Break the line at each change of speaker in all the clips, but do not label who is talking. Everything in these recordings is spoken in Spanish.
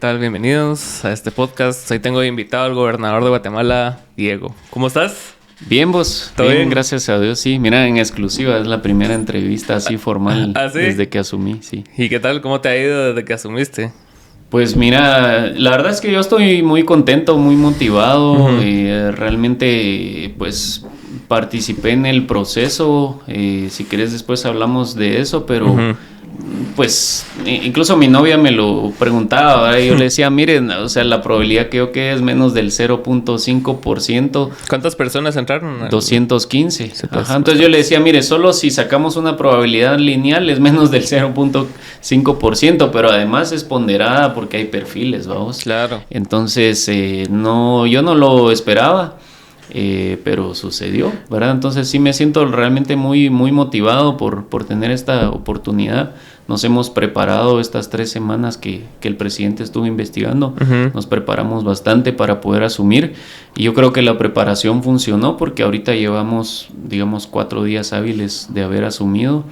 tal? Bienvenidos a este podcast. Hoy tengo invitado al gobernador de Guatemala, Diego. ¿Cómo estás?
Bien, vos.
¿Todo bien?
Gracias a Dios, sí. Mira, en exclusiva, es la primera entrevista así formal
¿Ah, sí?
desde que asumí, sí.
¿Y qué tal? ¿Cómo te ha ido desde que asumiste?
Pues mira, la verdad es que yo estoy muy contento, muy motivado. Realmente, pues, participé en el proceso. Si querés, después hablamos de eso, pero... Pues incluso mi novia me lo preguntaba, ¿verdad? Y yo le decía, miren, o sea, la probabilidad que yo quede es menos del 0.5%.
¿Cuántas personas entraron?
215. Ajá, entonces yo le decía, mire, solo si sacamos una probabilidad lineal es menos del 0.5%, pero además es ponderada porque hay perfiles, vamos.
Claro.
Entonces, no, yo no lo esperaba. Pero sucedió, ¿verdad? Entonces sí me siento realmente muy motivado por tener esta oportunidad. Nos hemos preparado estas 3 semanas que el presidente estuvo investigando. Nos preparamos bastante para poder asumir y yo creo que la preparación funcionó porque ahorita llevamos, digamos, 4 días hábiles de haber asumido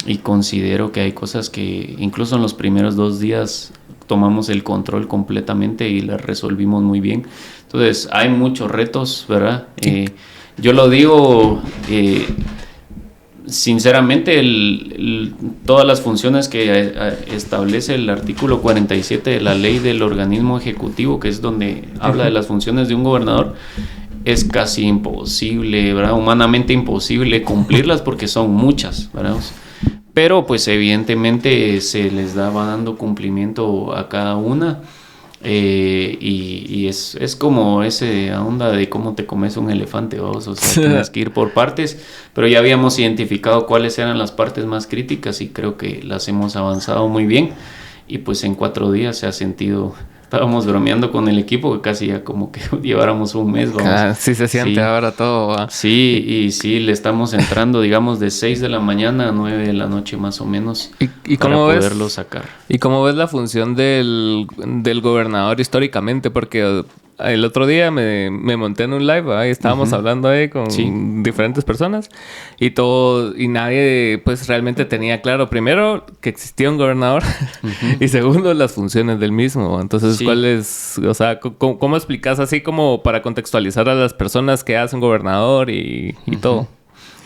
y considero que hay cosas que incluso en los primeros 2 días tomamos el control completamente y las resolvimos muy bien. Entonces hay muchos retos, ¿verdad? Yo lo digo sinceramente, todas las funciones que establece el artículo 47 de la ley del organismo ejecutivo, que es donde habla de las funciones de un gobernador, es casi imposible, ¿verdad? Humanamente imposible cumplirlas porque son muchas, ¿verdad? Pero pues evidentemente se les va dando cumplimiento a cada una. Y es como esa onda de cómo te comes un elefante, vos, o sea, tienes que ir por partes, pero ya habíamos identificado cuáles eran las partes más críticas y creo que las hemos avanzado muy bien y pues en 4 días se ha sentido, estábamos bromeando con el equipo que casi ya como que lleváramos un mes, vamos.
Sí se siente ahora todo, ¿va?
Sí, y sí, le estamos entrando, digamos, de 6 de la mañana a 9 de la noche más o menos,
¿Y
para
cómo
poderlo sacar.
¿Y cómo ves la función del gobernador históricamente? Porque el otro día me monté en un live, ¿va? Y estábamos hablando ahí con diferentes personas y nadie pues realmente tenía claro, primero, que existía un gobernador y segundo, las funciones del mismo. Entonces, ¿cuál es, o sea, cómo explicas así como para contextualizar a las personas que hacen gobernador y todo?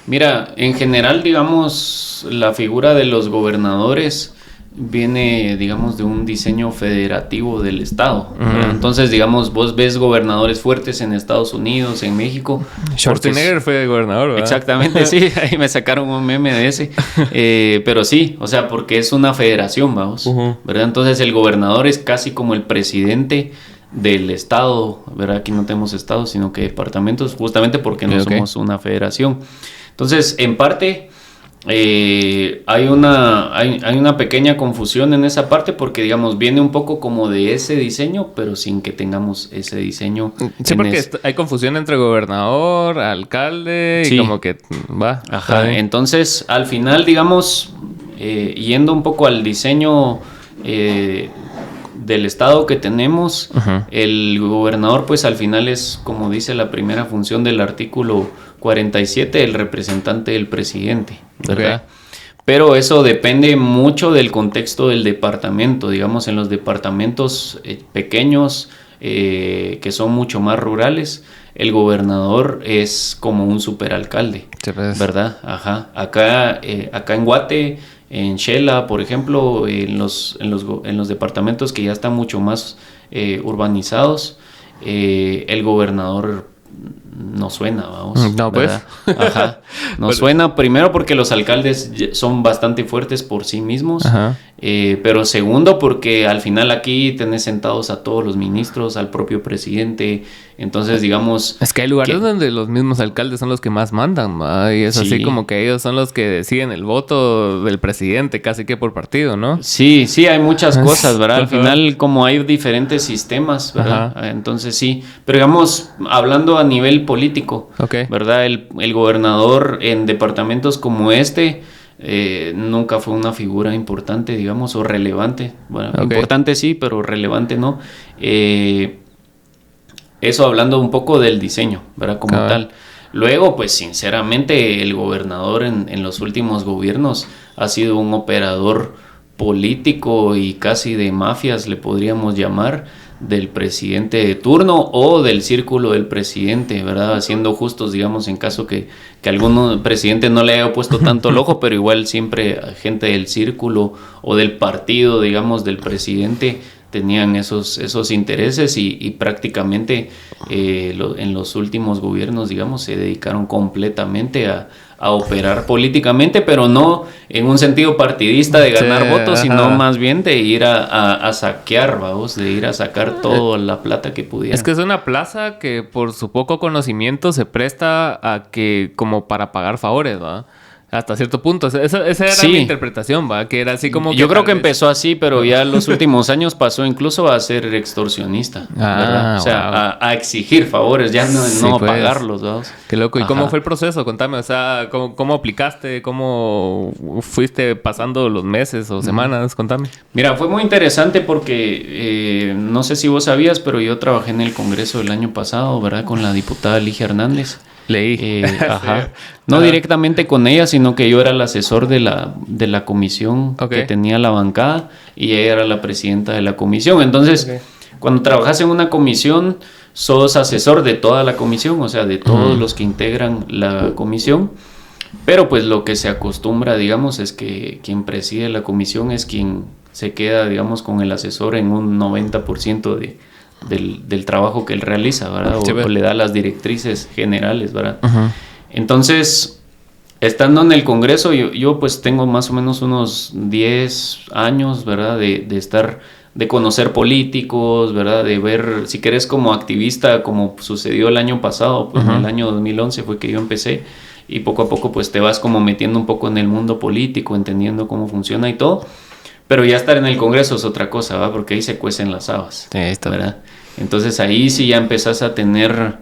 Mira, en general, digamos, la figura de los gobernadores viene, digamos, de un diseño federativo del Estado. Entonces, digamos, vos ves gobernadores fuertes en Estados Unidos, en México.
Schwarzenegger fue gobernador, ¿verdad?
Exactamente, sí. Ahí me sacaron un meme de ese. Pero sí, o sea, porque es una federación, vamos, ¿verdad? Entonces, el gobernador es casi como el presidente del estado, ¿verdad? Aquí no tenemos estados, sino que departamentos, justamente porque no somos una federación. Entonces, en parte... hay una pequeña confusión en esa parte porque, digamos, viene un poco como de ese diseño, pero sin que tengamos ese diseño.
Sí, porque hay confusión entre gobernador, alcalde y como que va.
Ajá, entonces al final, digamos, yendo un poco al diseño del estado que tenemos, el gobernador pues al final es, como dice la primera función del artículo 47, el representante del presidente, ¿verdad? Pero eso depende mucho del contexto del departamento. Digamos, en los departamentos pequeños, que son mucho más rurales, el gobernador es como un superalcalde, ¿verdad? Ajá. Acá en Guate, en Xela, por ejemplo, en los departamentos que ya están mucho más urbanizados, el gobernador no suena, vamos.
No, pues.
Ajá. No suena, primero porque los alcaldes son bastante fuertes por sí mismos. Pero segundo porque al final aquí tenés sentados a todos los ministros, al propio presidente. Entonces, digamos...
Es que hay lugares donde los mismos alcaldes son los que más mandan, ¿va? Y es así como que ellos son los que deciden el voto del presidente, casi que por partido, ¿no?
Sí, hay muchas cosas, ¿verdad? Al final, como hay diferentes sistemas, ¿verdad? Entonces, sí. Pero digamos, hablando a nivel político, ¿verdad? El gobernador en departamentos como este... nunca fue una figura importante, digamos, o relevante. Bueno, importante sí, pero relevante no. Eso hablando un poco del diseño, ¿verdad? Como tal. Luego, pues sinceramente, el gobernador en los últimos gobiernos ha sido un operador político y casi de mafias, le podríamos llamar, del presidente de turno o del círculo del presidente, ¿verdad? Siendo justos, digamos, en caso que algún presidente no le haya puesto tanto el ojo, pero igual siempre gente del círculo o del partido, digamos, del presidente tenían esos intereses y prácticamente en los últimos gobiernos, digamos, se dedicaron completamente a operar políticamente, pero no en un sentido partidista de ganar votos, sino más bien de ir a saquear, vamos, de ir a sacar toda la plata que pudieran.
Es que es una plaza que por su poco conocimiento se presta a que como para pagar favores, ¿va? Hasta cierto punto. Esa era mi interpretación, ¿va? Que era así como...
Yo creo que empezó así, pero ya en los últimos años pasó incluso a ser extorsionista, ¿verdad? O sea, a exigir favores, ya no a pagarlos, ¿verdad?
Qué loco. ¿Y cómo fue el proceso? Contame, o sea, ¿cómo aplicaste? ¿Cómo fuiste pasando los meses o semanas? Contame.
Mira, fue muy interesante porque no sé si vos sabías, pero yo trabajé en el Congreso el año pasado, ¿verdad? Con la diputada Ligia Hernández.
Leí.
No directamente con ella, sino que yo era el asesor de la comisión que tenía la bancada y ella era la presidenta de la comisión. Entonces, cuando trabajas en una comisión, sos asesor de toda la comisión, o sea, de todos los que integran la comisión. Pero pues lo que se acostumbra, digamos, es que quien preside la comisión es quien se queda, digamos, con el asesor en un 90% del trabajo que él realiza, ¿verdad? O le da las directrices generales, ¿verdad? Entonces, estando en el Congreso, yo pues tengo más o menos unos 10 años, ¿verdad? De conocer políticos, ¿verdad? De ver, si querés, como activista, como sucedió el año pasado, pues en el año 2011 fue que yo empecé, y poco a poco pues te vas como metiendo un poco en el mundo político, entendiendo cómo funciona y todo. Pero ya estar en el Congreso es otra cosa, ¿va? Porque ahí se cuecen las habas, ¿verdad? Entonces ahí sí ya empezás a tener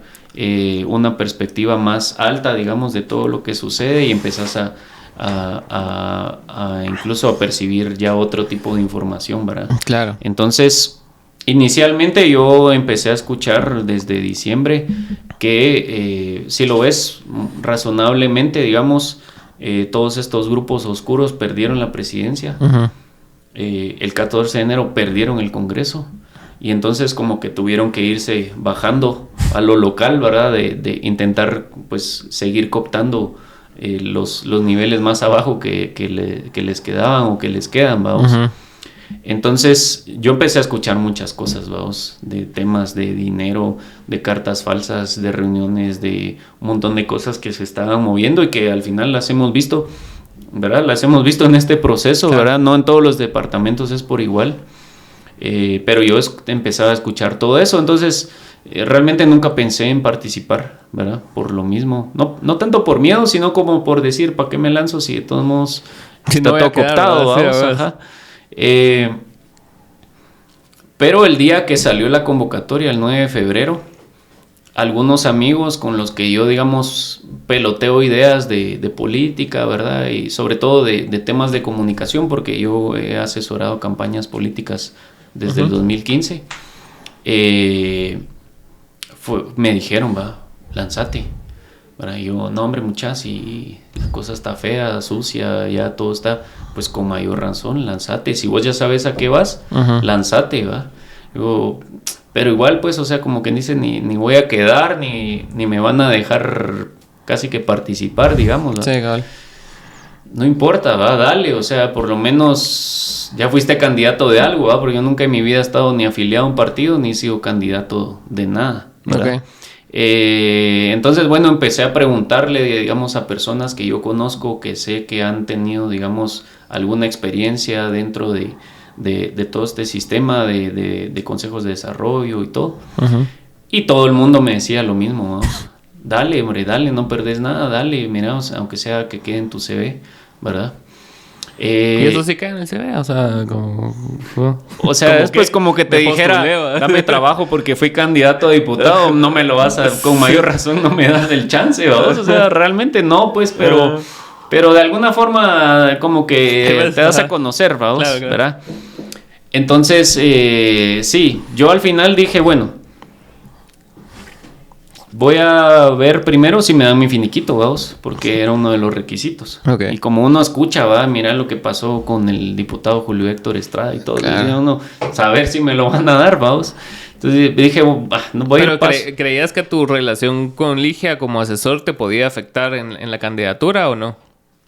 una perspectiva más alta, digamos, de todo lo que sucede y empezás a incluso a percibir ya otro tipo de información, ¿verdad?
Claro.
Entonces, inicialmente yo empecé a escuchar desde diciembre que si lo ves razonablemente, digamos, todos estos grupos oscuros perdieron la presidencia. El 14 de enero perdieron el Congreso y entonces como que tuvieron que irse bajando a lo local, ¿verdad? De intentar pues seguir cooptando los niveles más abajo que les quedaban o que les quedan, vamos. Entonces yo empecé a escuchar muchas cosas, vamos, de temas de dinero, de cartas falsas, de reuniones, de un montón de cosas que se estaban moviendo y que al final las hemos visto, ¿verdad? Las hemos visto en este proceso, claro. ¿Verdad? No en todos los departamentos es por igual, pero yo empezaba a escuchar todo eso, entonces realmente nunca pensé en participar, ¿verdad? Por lo mismo, no tanto por miedo, sino como por decir, ¿para qué me lanzo si de todos modos está todo cooptado? Pero el día que salió la convocatoria, el 9 de febrero, algunos amigos con los que yo, digamos, peloteo ideas de política, ¿verdad? Y sobre todo de temas de comunicación, porque yo he asesorado campañas políticas desde el 2015. Me dijeron, lánzate. ¿Verdad? Yo, no hombre, muchas, y la cosa está fea, sucia, ya todo está, pues con mayor razón, lánzate. Si vos ya sabes a qué vas, lánzate, ¿va? Yo, pero igual, pues, o sea, como que dice, ni voy a quedar, ni me van a dejar casi que participar, digamos, ¿va?
Sí, cabal.
No importa, va, dale, o sea, por lo menos ya fuiste candidato de algo, ¿va? Porque yo nunca en mi vida he estado ni afiliado a un partido, ni he sido candidato de nada, ¿verdad? Okay. Entonces, bueno, empecé a preguntarle, digamos, a personas que yo conozco, que sé que han tenido, digamos, alguna experiencia dentro de todo este sistema de consejos de desarrollo y todo. Y todo el mundo me decía lo mismo, ¿no? Dale, hombre, dale, no perdés nada, dale, mira, o sea, aunque sea que quede en tu CV, ¿verdad?
Y eso sí queda en el CV, o sea,
o sea, es pues como que te dijera, dame trabajo porque fui candidato a diputado, no me lo vas a, con mayor razón no me das el chance, ¿verdad? O sea, realmente no, pues, pero de alguna forma como que te das a conocer, ¿verdad? Claro. ¿Verdad? Entonces, sí, yo al final dije, bueno, voy a ver primero si me dan mi finiquito, vamos, porque era uno de los requisitos.
Okay.
Y como uno escucha, va, mira lo que pasó con el diputado Julio Héctor Estrada y todo, claro. Decía uno, saber si me lo van a dar, vamos. Entonces dije, no voy
¿Pero
a
creías que tu relación con Ligia como asesor te podía afectar en la candidatura o no?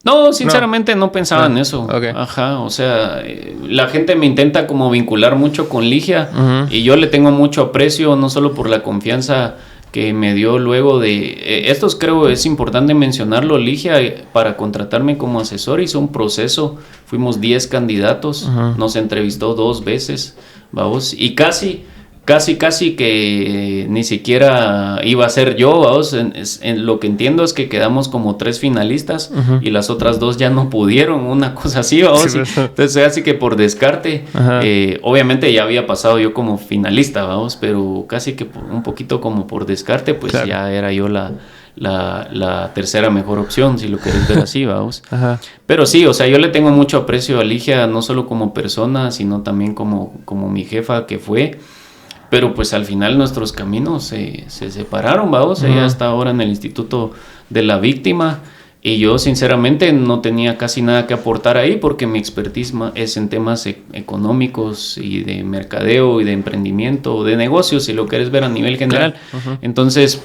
No, sinceramente no pensaba en eso. Okay. Ajá, o sea, la gente me intenta como vincular mucho con Ligia y yo le tengo mucho aprecio, no solo por la confianza que me dio luego de... estos creo es importante mencionarlo. Ligia, para contratarme como asesor, hizo un proceso. Fuimos 10 candidatos. Nos entrevistó 2 veces, vamos. Y casi que ni siquiera iba a ser yo, vamos. En lo que entiendo es que quedamos como 3 finalistas y las otras 2 ya no pudieron, una cosa así, vamos. Sí, entonces, así que por descarte, obviamente ya había pasado yo como finalista, vamos, pero casi que un poquito como por descarte, pues claro. Ya era yo la tercera mejor opción, si lo querés ver así, vamos. Pero sí, o sea, yo le tengo mucho aprecio a Ligia, no solo como persona, sino también como mi jefa que fue. Pero pues al final nuestros caminos se separaron, vamos. Ella está ahora en el Instituto de la Víctima y yo sinceramente no tenía casi nada que aportar ahí porque mi expertise es en temas económicos y de mercadeo y de emprendimiento, de negocios, si lo quieres ver a nivel general. Entonces,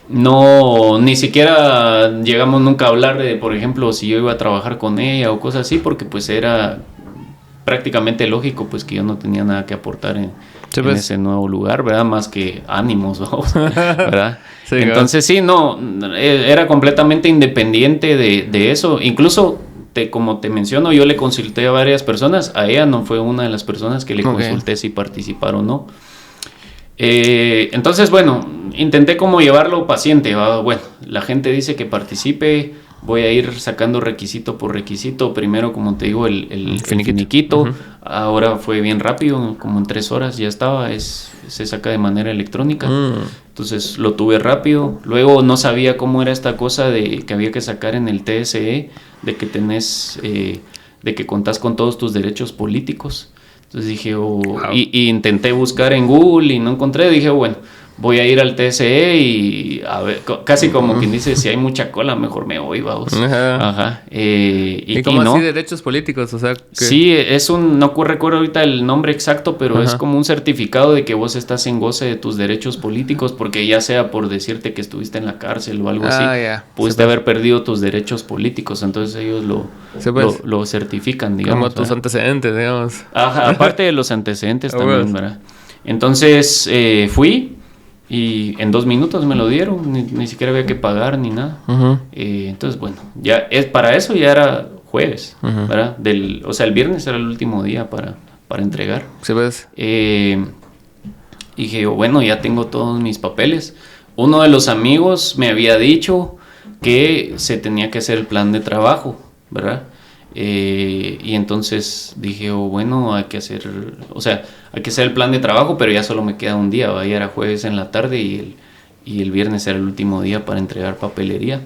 no, ni siquiera llegamos nunca a hablar de, por ejemplo, si yo iba a trabajar con ella o cosas así, porque pues era prácticamente lógico pues que yo no tenía nada que aportar en ese nuevo lugar, ¿verdad? Más que ánimos, ¿verdad? Sí, entonces sí, no, era completamente independiente de eso. Incluso, como te menciono, yo le consulté a varias personas. A ella no fue una de las personas que le consulté si participar o no. Entonces, bueno, intenté como llevarlo paciente, ¿va? Bueno, la gente dice que participe. Voy a ir sacando requisito por requisito. Primero, como te digo, el finiquito. Ahora fue bien rápido, como en 3 horas ya estaba. Se saca de manera electrónica. Entonces lo tuve rápido. Luego no sabía cómo era esta cosa de que había que sacar en el TSE, de que tenés, de que contás con todos tus derechos políticos. Entonces dije, y intenté buscar en Google y no encontré. Dije, bueno, voy a ir al TSE y a ver, casi como quien dice, si hay mucha cola, mejor me voy, vamos. Ajá.
¿Y cómo así derechos políticos? O sea, ¿qué?
Sí, es no recuerdo ahorita el nombre exacto, pero es como un certificado de que vos estás en goce de tus derechos políticos, porque ya sea por decirte que estuviste en la cárcel o algo así, pudiste haber perdido tus derechos políticos, entonces ellos lo certifican, digamos.
Como tus antecedentes, digamos.
Ajá, aparte de los antecedentes también, ¿verdad? Entonces fui. Y en 2 minutos me lo dieron, ni siquiera había que pagar ni nada. Entonces, bueno, ya para eso ya era jueves, ¿verdad? O sea, el viernes era el último día para entregar.
¿Sí ves?
Dije, bueno, ya tengo todos mis papeles. Uno de los amigos me había dicho que se tenía que hacer el plan de trabajo, ¿verdad? Y entonces dije, bueno, hay que hacer el plan de trabajo, pero ya solo me queda un día, ya era jueves en la tarde y el viernes era el último día para entregar papelería.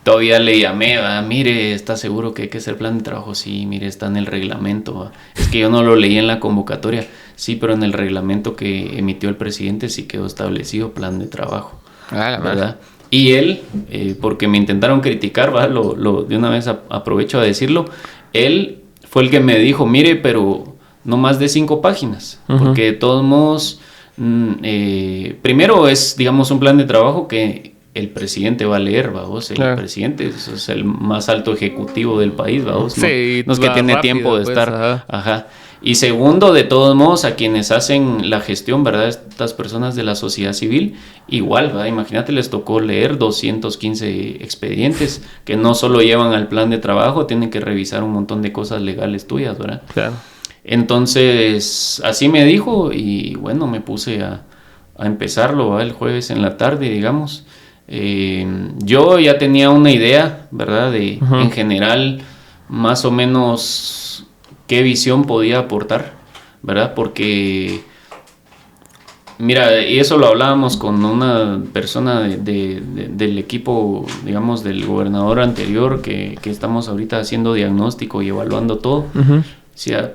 Todavía le llamé, mire, ¿está seguro que hay que hacer plan de trabajo? Sí, mire, está en el reglamento. Es que yo no lo leí en la convocatoria. Sí, pero en el reglamento que emitió el presidente sí quedó establecido plan de trabajo, ¿verdad? Y él, porque me intentaron criticar, ¿va? De una vez aprovecho a decirlo, él fue el que me dijo, mire, pero no más de 5 páginas, porque de todos modos, primero es, digamos, un plan de trabajo que el presidente va a leer, ¿vamos? El presidente es el más alto ejecutivo del país, ¿vamos?
Sí,
no es que tiene tiempo de estar, Y segundo, de todos modos, a quienes hacen la gestión, ¿verdad? Estas personas de la sociedad civil, igual, ¿verdad? Imagínate, les tocó leer 215 expedientes que no solo llevan al plan de trabajo, tienen que revisar un montón de cosas legales tuyas, ¿verdad?
Claro.
Entonces, así me dijo y bueno, me puse a empezarlo, ¿verdad? El jueves en la tarde, digamos. Yo ya tenía una idea, ¿verdad? En general, más o menos qué visión podía aportar, ¿verdad? Porque, mira, y eso lo hablábamos con una persona del equipo, digamos, del gobernador anterior, que estamos ahorita haciendo diagnóstico y evaluando todo. O sea,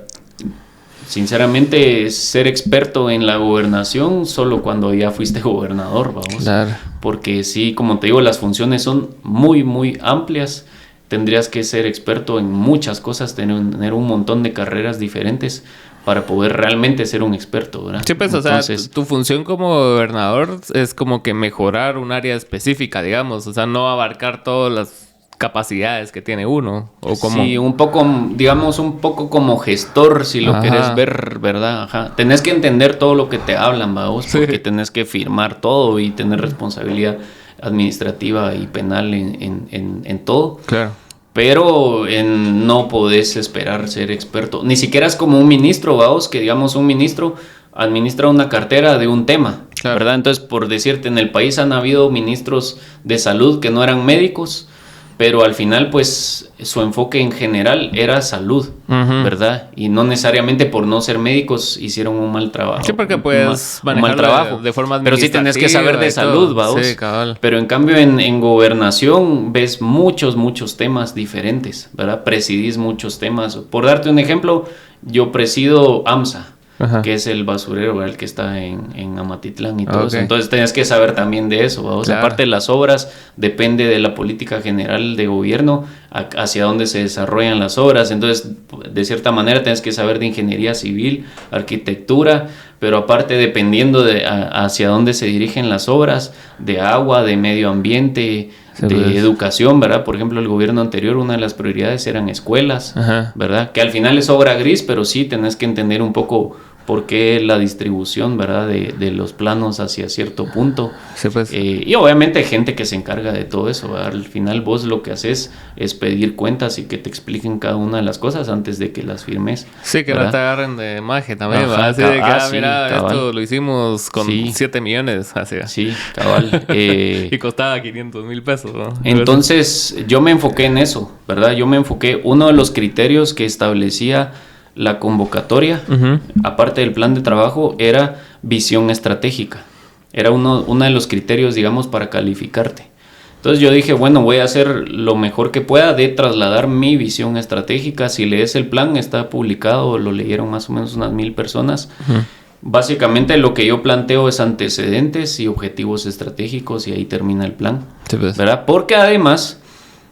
sinceramente, ser experto en la gobernación solo cuando ya fuiste gobernador, vamos.
Claro.
Porque sí, como te digo, las funciones son muy, muy amplias. Tendrías que ser experto en muchas cosas, tener un montón de carreras diferentes para poder realmente ser un experto, ¿verdad?
Sí, pues, entonces, o sea, tu función como gobernador es como que mejorar un área específica, digamos. O sea, no abarcar todas las capacidades que tiene uno. O como...
Sí, un poco, digamos, un poco como gestor, si lo querés ver, ¿verdad? Ajá. Tenés que entender todo lo que te hablan, vamos, porque tenés que firmar todo y tener responsabilidad administrativa y penal en todo.
Claro.
Pero no podés esperar ser experto. Ni siquiera es como un ministro, vamos, que digamos un ministro administra una cartera de un tema, claro, ¿verdad? Entonces, por decirte, en el país han habido ministros de salud que no eran médicos, pero al final, pues, su enfoque en general era salud, ¿verdad? Y no necesariamente por no ser médicos hicieron un mal trabajo.
Sí, porque puedes
un mal trabajo.
De forma administrativa.
Pero sí tenés que saber de salud, ¿vamos?
Sí, cabal.
Pero en cambio en gobernación ves muchos temas diferentes, ¿verdad? Presidís muchos temas. Por darte un ejemplo, yo presido AMSA. Ajá. Que es el basurero, el que está en Amatitlán y todo eso. Entonces tienes que saber también de eso, ¿vamos? Claro. Aparte de las obras, depende de la política general de gobierno hacia dónde se desarrollan las obras. Entonces, de cierta manera, tienes que saber de ingeniería civil, arquitectura, pero aparte dependiendo de hacia dónde se dirigen las obras, de agua, de medio ambiente, de educación, ¿verdad? Por ejemplo, el gobierno anterior, una de las prioridades eran escuelas, ajá, ¿verdad? Que al final es obra gris, pero sí tenés que entender un poco por qué la distribución, ¿verdad? De los planos hacia cierto punto. Sí, pues. Y obviamente hay gente que se encarga de todo eso, ¿verdad? Al final vos lo que haces es pedir cuentas y que te expliquen cada una de las cosas antes de que las firmes.
Sí, que ¿verdad? No te agarren de magia también, ajá, ¿verdad? Así de que, mira, cabal, esto lo hicimos con 7 millones. Así.
Sí, cabal.
Y costaba 500,000 pesos, ¿no?
Entonces, yo me enfoqué en eso, ¿verdad? Uno de los criterios que establecía la convocatoria, aparte del plan de trabajo, era visión estratégica. Era uno de los criterios, digamos, para calificarte. Entonces yo dije, bueno, voy a hacer lo mejor que pueda de trasladar mi visión estratégica. Si lees el plan, está publicado, lo leyeron más o menos unas 1,000 personas. Básicamente lo que yo planteo es antecedentes y objetivos estratégicos y ahí termina el plan, sí, pues, ¿verdad? Porque además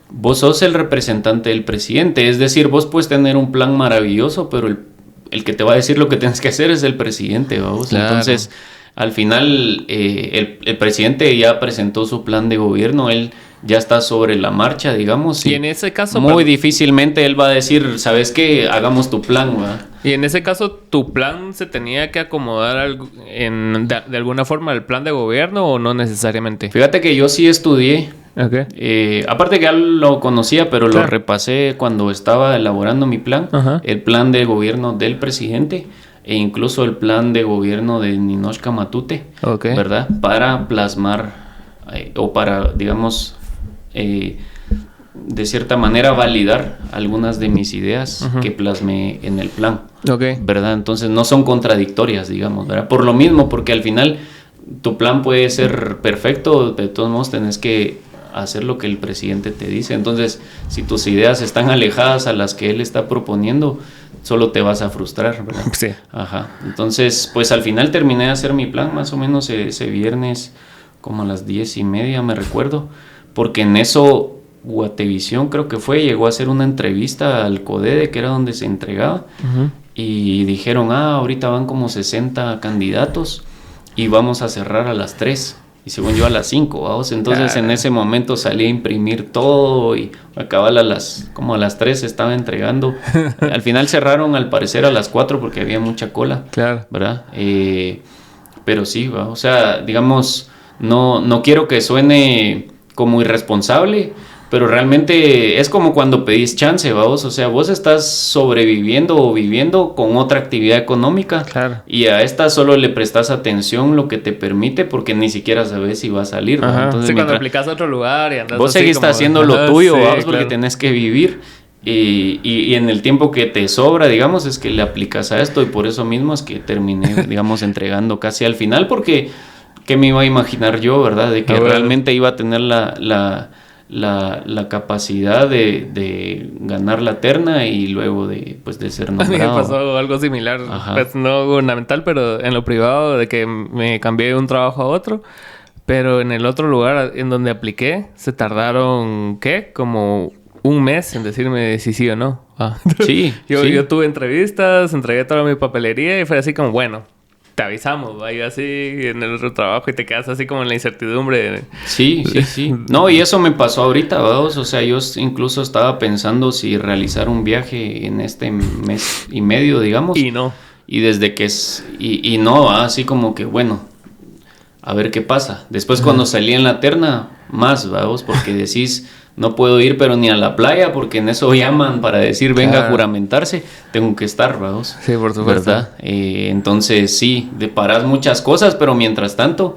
vos sos el representante del presidente, es decir, vos puedes tener un plan maravilloso, pero el que te va a decir lo que tienes que hacer es el presidente, ¿vamos? Claro. Entonces, al final, el presidente ya presentó su plan de gobierno, él ya está sobre la marcha, digamos.
Y en ese caso...
Muy difícilmente él va a decir, ¿sabes qué? Hagamos tu plan, ¿verdad?
Y en ese caso, ¿tu plan se tenía que acomodar de alguna forma al plan de gobierno o no necesariamente?
Fíjate que yo sí estudié. Okay. Aparte que ya lo conocía, pero claro, lo repasé cuando estaba elaborando mi plan. Ajá. El plan de gobierno del presidente e incluso el plan de gobierno de Ninotchka Matute, okay, ¿verdad? Para plasmar o para, digamos, de cierta manera validar algunas de mis ideas que plasmé en el plan, okay, ¿verdad? Entonces no son contradictorias, digamos, ¿verdad? Por lo mismo, porque al final tu plan puede ser perfecto, de todos modos tenés que hacer lo que el presidente te dice. Entonces, si tus ideas están alejadas a las que él está proponiendo, solo te vas a frustrar, ¿verdad? Sí. Ajá. Entonces, pues al final terminé de hacer mi plan, más o menos ese viernes, como a las 10:30, me recuerdo, porque en eso Guatevisión creo que llegó a hacer una entrevista al CODEDE, que era donde se entregaba, y dijeron, ahorita van como 60 candidatos y vamos a cerrar a las 3. Y según yo a las 5, ¿vamos? Entonces en ese momento salí a imprimir todo y acababa como a las 3 estaba entregando. Al final cerraron al parecer a las 4 porque había mucha cola, claro, ¿verdad? Pero sí, ¿va? O sea, digamos, no quiero que suene como irresponsable, pero realmente es como cuando pedís chance, ¿vamos? O sea, vos estás sobreviviendo o viviendo con otra actividad económica, claro, y a esta solo le prestas atención lo que te permite porque ni siquiera sabes si va a salir, ¿no? Entonces,
sí, cuando aplicas a otro lugar y andas
vos seguís haciendo lo tuyo, ¿vamos? Porque tenés que vivir y en el tiempo que te sobra, digamos, es que le aplicas a esto y por eso mismo es que terminé, digamos, entregando casi al final porque ¿qué me iba a imaginar yo, verdad? De que realmente iba a tener la capacidad de ganar la terna y luego de ser nombrado.
A mí me pasó algo similar, pues no gubernamental, pero en lo privado, de que me cambié de un trabajo a otro. Pero en el otro lugar en donde apliqué, se tardaron, ¿qué? Como un mes en decirme si sí o no.
Sí,
yo tuve entrevistas, entregué toda mi papelería y fue así como, bueno, te avisamos, ahí así en el otro trabajo y te quedas así como en la incertidumbre.
Sí. No, y eso me pasó ahorita, ¿vamos? O sea, yo incluso estaba pensando si realizar un viaje en este mes y medio, digamos.
Y no.
Y desde que y no, así como que, bueno, a ver qué pasa. Después cuando salí en la terna, más, vamos, porque decís, no puedo ir pero ni a la playa, porque en eso llaman para decir, venga a juramentarse, tengo que estar, vamos.
Sí, por supuesto.
¿Verdad? Entonces, sí, deparás muchas cosas, pero mientras tanto,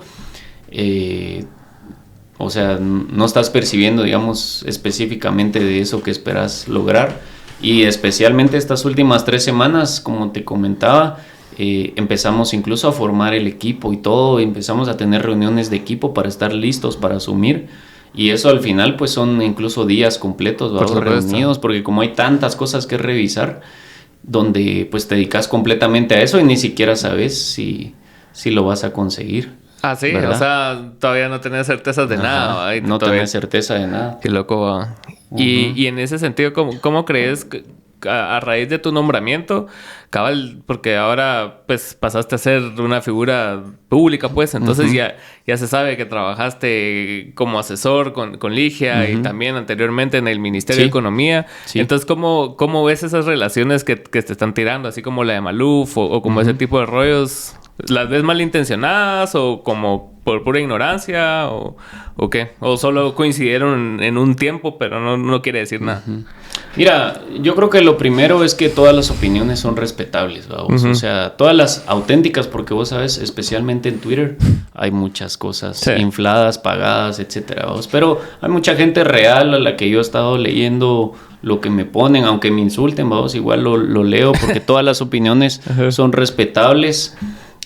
o sea, no estás percibiendo, digamos, específicamente de eso que esperas lograr. Y especialmente estas últimas 3 semanas, como te comentaba, empezamos incluso a formar el equipo y todo, empezamos a tener reuniones de equipo para estar listos para asumir, y eso al final pues son incluso días completos reunidos, porque como hay tantas cosas que revisar, donde pues te dedicas completamente a eso y ni siquiera sabes si lo vas a conseguir.
Ah, sí, ¿verdad? O sea, todavía no tenés certezas de nada.
No tenés certeza de nada.
Qué loco. Y en ese sentido, ¿cómo crees que a raíz de tu nombramiento, cabal, porque ahora pues pasaste a ser una figura pública, pues, entonces ya se sabe que trabajaste como asesor con Ligia y también anteriormente en el Ministerio de Economía. Sí. Entonces, ¿cómo ves esas relaciones que te están tirando, así como la de Maluf o como ese tipo de rollos? ¿Las ves malintencionadas o como por pura ignorancia o qué? ¿O solo coincidieron en un tiempo pero no quiere decir nada?
Mira, yo creo que lo primero es que todas las opiniones son respetables, ¿vamos? O sea, todas las auténticas, porque vos sabes, especialmente en Twitter hay muchas cosas infladas, pagadas, etcétera, ¿vamos? Pero hay mucha gente real a la que yo he estado leyendo lo que me ponen, aunque me insulten, vamos, igual lo leo porque todas las opiniones son respetables.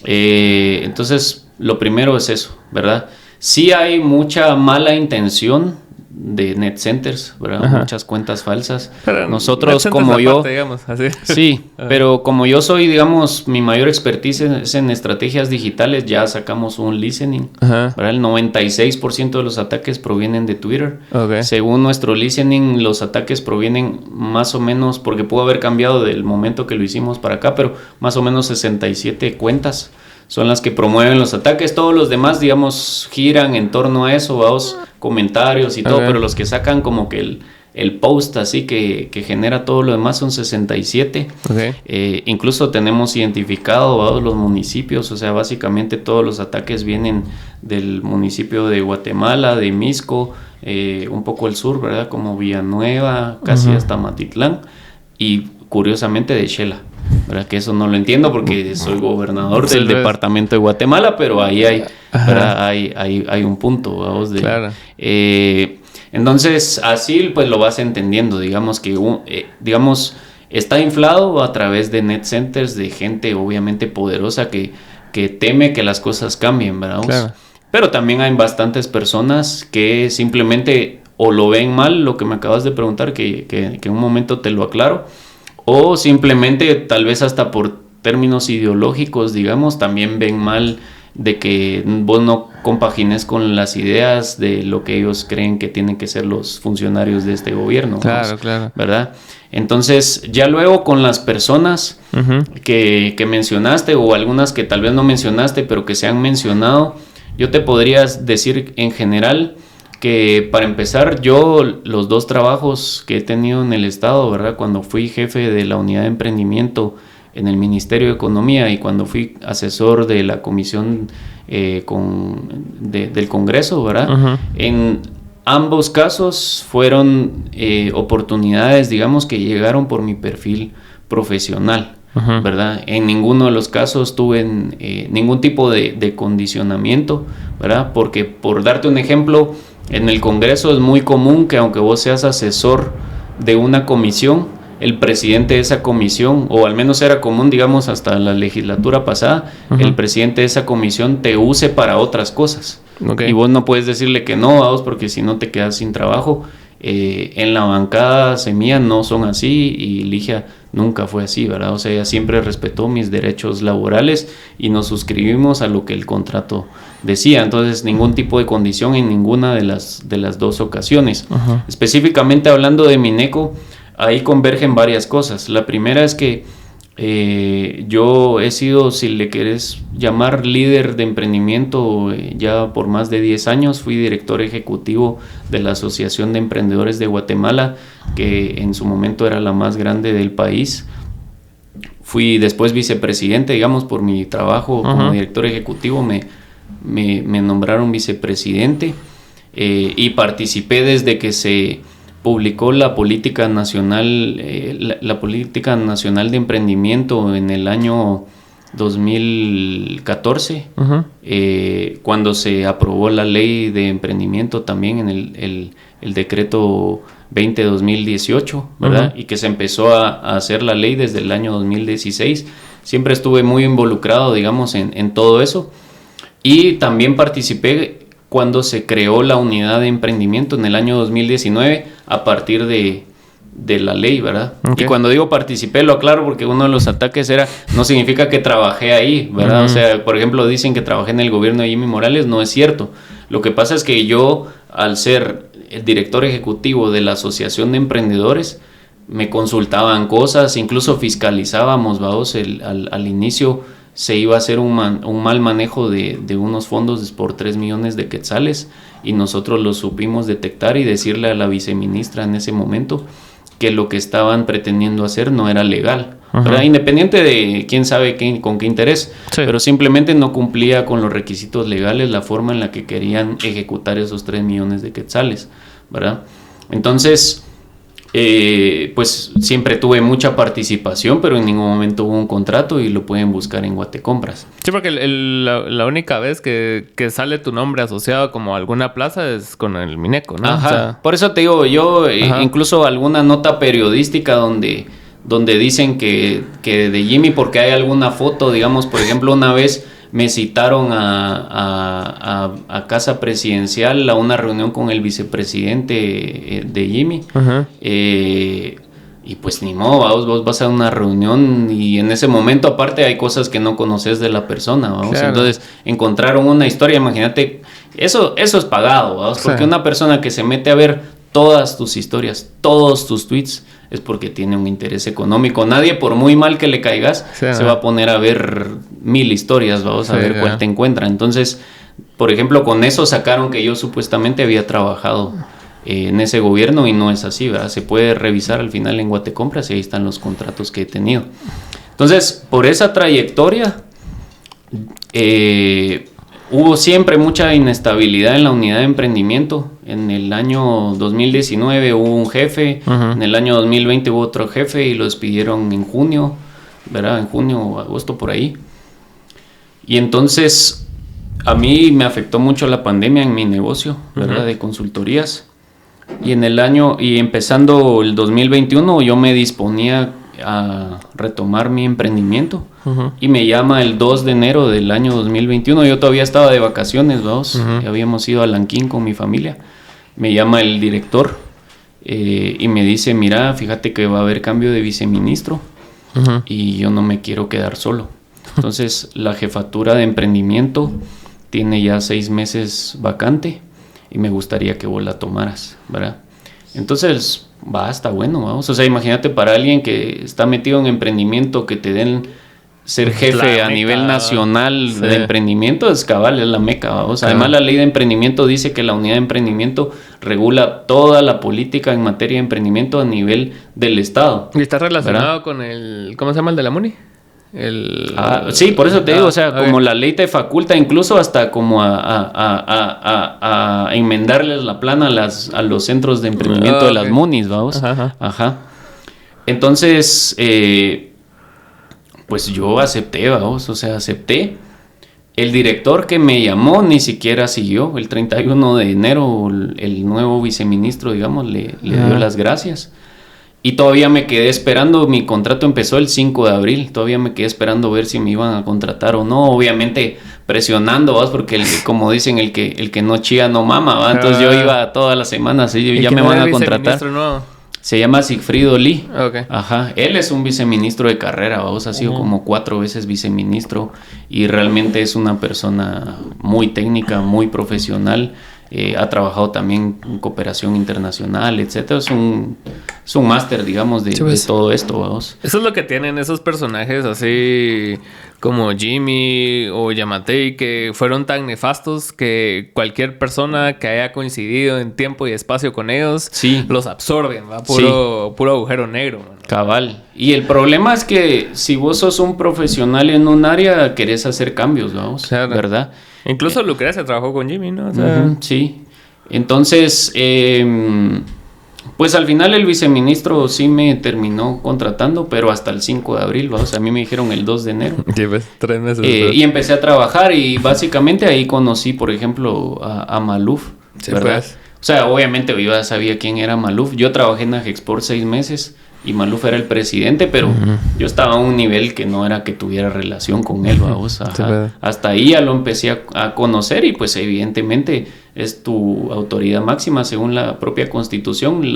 Entonces, lo primero es eso, ¿verdad? Sí hay mucha mala intención de net centers, ¿verdad? Muchas cuentas falsas. Pero nosotros, como yo,
aparte, digamos, así.
Sí, pero como yo soy, digamos, mi mayor expertise es en estrategias digitales, ya sacamos un listening, ¿verdad? El 96% de los ataques provienen de Twitter. Según nuestro listening, los ataques provienen más o menos, porque pudo haber cambiado del momento que lo hicimos para acá, pero más o menos 67 cuentas son las que promueven los ataques. Todos los demás, digamos, giran en torno a eso, vamos, comentarios y todo, pero los que sacan como que el post así que genera todo lo demás son 67. Incluso tenemos identificado, vamos, los municipios, o sea, básicamente todos los ataques vienen del municipio de Guatemala, de Misco, un poco el sur, ¿verdad? Como Villanueva, casi hasta Matitlán, y curiosamente de Xela. ¿Verdad? Que eso no lo entiendo porque soy gobernador del departamento de Guatemala, pero ahí hay un punto, vamos, claro. Entonces así pues lo vas entendiendo, digamos que está inflado a través de net centers, de gente obviamente poderosa que teme que las cosas cambien, ¿verdad? Claro. Pero también hay bastantes personas que simplemente o lo ven mal, lo que me acabas de preguntar, que en un momento te lo aclaro, o simplemente tal vez hasta por términos ideológicos, digamos, también ven mal de que vos no compagines con las ideas de lo que ellos creen que tienen que ser los funcionarios de este gobierno.
Claro, claro.
¿Verdad? Entonces, ya luego con las personas que mencionaste, o algunas que tal vez no mencionaste, pero que se han mencionado, yo te podría decir en general que para empezar, yo los 2 trabajos que he tenido en el Estado, ¿verdad? Cuando fui jefe de la unidad de emprendimiento en el Ministerio de Economía y cuando fui asesor de la comisión del Congreso, ¿verdad? En ambos casos fueron oportunidades, digamos, que llegaron por mi perfil profesional, ¿verdad? En ninguno de los casos tuve ningún tipo de condicionamiento, ¿verdad? Porque, por darte un ejemplo, en el Congreso es muy común que aunque vos seas asesor de una comisión, el presidente de esa comisión, o al menos era común, digamos, hasta la legislatura pasada, el presidente de esa comisión te use para otras cosas. Y vos no puedes decirle que no, vamos, porque si no te quedas sin trabajo. En la bancada Semilla no son así y Ligia nunca fue así, ¿verdad? O sea, ella siempre respetó mis derechos laborales y nos suscribimos a lo que el contrato decía. Entonces, ningún tipo de condición en ninguna de las dos ocasiones. Específicamente hablando de Mineco, ahí convergen varias cosas. La primera es que yo he sido, si le querés llamar, líder de emprendimiento ya por más de 10 años. Fui director ejecutivo de la Asociación de Emprendedores de Guatemala, que en su momento era la más grande del país. Fui después vicepresidente, digamos, por mi trabajo como director ejecutivo me nombraron vicepresidente, y participé desde que se publicó la política nacional, la política nacional de emprendimiento en el año 2014, cuando se aprobó la ley de emprendimiento también en el decreto 20/2018, ¿verdad? Y que se empezó a hacer la ley desde el año 2016. Siempre estuve muy involucrado, digamos, en todo eso. Y también participé cuando se creó la unidad de emprendimiento en el año 2019 a partir de la ley, ¿verdad? Y cuando digo participé, lo aclaro porque uno de los ataques no significa que trabajé ahí, ¿verdad? O sea, por ejemplo, dicen que trabajé en el gobierno de Jimmy Morales, no es cierto. Lo que pasa es que yo, al ser el director ejecutivo de la Asociación de Emprendedores, me consultaban cosas, incluso fiscalizábamos, vamos, al inicio se iba a hacer un mal manejo de unos fondos por 3 millones de quetzales, y nosotros lo supimos detectar y decirle a la viceministra en ese momento que lo que estaban pretendiendo hacer no era legal, ¿verdad? Independiente de quién sabe con qué interés, pero simplemente no cumplía con los requisitos legales la forma en la que querían ejecutar esos 3 millones de quetzales, ¿verdad? Entonces, pues siempre tuve mucha participación, pero en ningún momento hubo un contrato, y lo pueden buscar en Guatecompras.
Sí, porque la única vez que sale tu nombre asociado como a alguna plaza es con el Mineco, ¿no?
Ajá.
O sea,
por eso te digo, yo incluso alguna nota periodística donde dicen que de Jimmy, porque hay alguna foto, digamos, por ejemplo, una vez me citaron a Casa Presidencial a una reunión con el vicepresidente de Jimmy. Y pues ni modo, vos vas a una reunión y en ese momento aparte hay cosas que no conoces de la persona, vamos. Claro. Entonces encontraron una historia, imagínate, eso es pagado, vamos, porque una persona que se mete a ver todas tus historias, todos tus tweets, es porque tiene un interés económico. Nadie, por muy mal que le caigas, se va a poner a ver 1000 historias, vamos a ver cuál te encuentra. Entonces, por ejemplo, con eso sacaron que yo supuestamente había trabajado en ese gobierno, y no es así, ¿verdad? Se puede revisar al final en Guatecompras y ahí están los contratos que he tenido. Entonces, por esa trayectoria, hubo siempre mucha inestabilidad en la unidad de emprendimiento. En el año 2019 hubo un jefe, en el año 2020 hubo otro jefe y lo despidieron en junio, ¿verdad? En junio o agosto, por ahí. Y entonces a mí me afectó mucho la pandemia en mi negocio, ¿verdad? De consultorías. Y empezando el 2021 yo me disponía a retomar mi emprendimiento, y me llama el 2 de enero del año 2021. Yo todavía estaba de vacaciones, vamos, habíamos ido a Lanquín con mi familia. Me llama el director y me dice: mira, fíjate que va a haber cambio de viceministro y yo no me quiero quedar solo. Entonces la jefatura de emprendimiento tiene ya 6 meses vacante y me gustaría que vos la tomaras, ¿verdad? Entonces, está bueno, vamos. O sea, imagínate, para alguien que está metido en emprendimiento, que te den ser jefe a nivel nacional de emprendimiento, es cabal, es la meca, vamos. Además, la ley de emprendimiento dice que la unidad de emprendimiento regula toda la política en materia de emprendimiento a nivel del Estado.
¿Y está relacionado con ¿cómo se llama el de la MUNI?
Sí, por eso te digo, o sea, como la ley te faculta incluso hasta como a enmendarles la plana a los centros de emprendimiento de las MUNIs, vamos. Ajá. Entonces, pues yo acepté, vamos, o sea, acepté. El director que me llamó ni siquiera siguió. El 31 de enero el nuevo viceministro, digamos, le dio las gracias. Y todavía me quedé esperando, mi contrato empezó el 5 de abril, todavía me quedé esperando ver si me iban a contratar o no. Obviamente, presionando, ¿vas? Porque como dicen, el que no chía no mama, ¿va? Entonces yo iba todas las semanas y ya me van a contratar. Se llama Sigfrido Lee.
Okay.
Ajá. Él es un viceministro de carrera, vamos, ha sido como 4 veces viceministro y realmente es una persona muy técnica, muy profesional. Ha trabajado también en cooperación internacional, etcétera. Es un máster, digamos, de todo esto, vamos.
Eso es lo que tienen esos personajes así como Jimmy o Yamatei, que fueron tan nefastos que cualquier persona que haya coincidido en tiempo y espacio con ellos los absorben, ¿va? Puro agujero negro, man.
Cabal. Y el problema es que si vos sos un profesional en un área, querés hacer cambios, vamos, claro. ¿Verdad?
Incluso Lucrecia trabajó con Jimmy, ¿no? O sea...
Sí. Entonces, pues al final el viceministro sí me terminó contratando, pero hasta el 5 de abril, ¿va? O sea, a mí me dijeron el 2 de enero.
Sí, pues, 3 meses.
Y empecé a trabajar y básicamente ahí conocí, por ejemplo, a Maluf, ¿verdad? Pues. O sea, obviamente yo ya sabía quién era Maluf. Yo trabajé en Agexport 6 meses. Y Maluf era el presidente, pero yo estaba a un nivel que no era que tuviera relación con él, vamos. Hasta ahí ya lo empecé a conocer y pues evidentemente es tu autoridad máxima según la propia Constitución.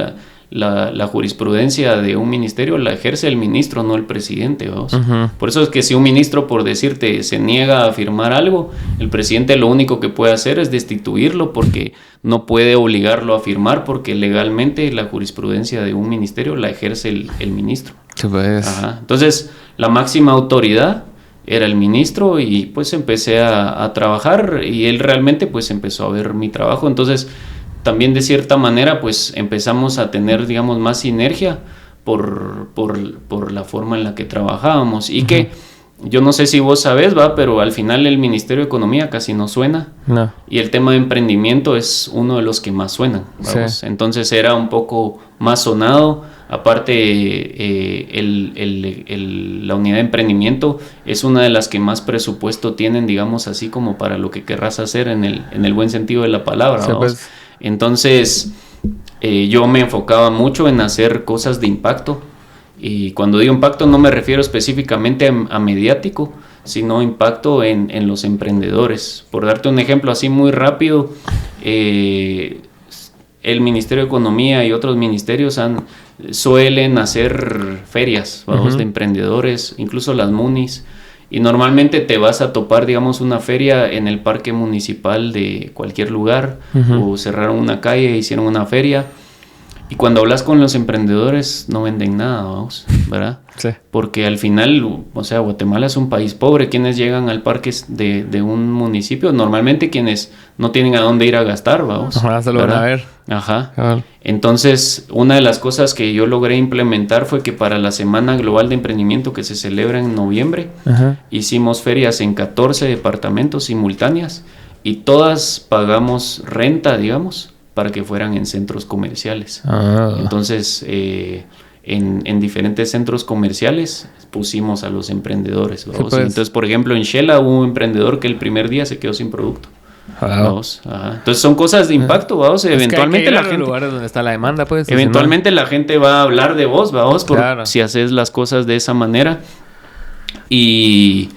La jurisprudencia de un ministerio la ejerce el ministro, no el presidente, vamos. Por eso es que si un ministro, por decirte, se niega a firmar algo, el presidente lo único que puede hacer es destituirlo porque no puede obligarlo a firmar porque legalmente la jurisprudencia de un ministerio la ejerce el ministro.
Sí, pues.
Ajá. Entonces, la máxima autoridad era el ministro y pues empecé a trabajar y él realmente pues empezó a ver mi trabajo. Entonces, también de cierta manera pues empezamos a tener, digamos, más sinergia por la forma en la que trabajábamos y que yo no sé si vos sabés, va, pero al final el Ministerio de Economía casi no suena.
No.
Y el tema de emprendimiento es uno de los que más suenan. Sí. Entonces era un poco más sonado. Aparte, la unidad de emprendimiento es una de las que más presupuesto tienen, digamos, así como para lo que querrás hacer en el buen sentido de la palabra. Sí, pues. Entonces, yo me enfocaba mucho en hacer cosas de impacto. Y cuando digo impacto no me refiero específicamente a mediático, sino impacto en los emprendedores. Por darte un ejemplo así muy rápido, el Ministerio de Economía y otros ministerios suelen hacer ferias, de emprendedores, incluso las MUNIs. Y normalmente te vas a topar, digamos, una feria en el parque municipal de cualquier lugar, o cerraron una calle e hicieron una feria. Y cuando hablas con los emprendedores no venden nada, vamos, ¿verdad? Sí. Porque al final, o sea, Guatemala es un país pobre. Quienes llegan al parque de un municipio, normalmente quienes no tienen a dónde ir a gastar, vamos.
Ajá, se lo van a ver.
Ajá. Claro. Entonces, una de las cosas que yo logré implementar fue que para la Semana Global de Emprendimiento que se celebra en noviembre, hicimos ferias en 14 departamentos simultáneas y todas pagamos renta, digamos, para que fueran en centros comerciales. Entonces, en diferentes centros comerciales pusimos a los emprendedores. Sí, pues. Entonces, por ejemplo, en Shela hubo un emprendedor que el primer día se quedó sin producto. Entonces son cosas de impacto, vamos. Eventualmente la gente,
lugares donde está la demanda, pues.
Eventualmente la gente va a hablar de vos, vamos, claro. Si haces las cosas de esa manera. Y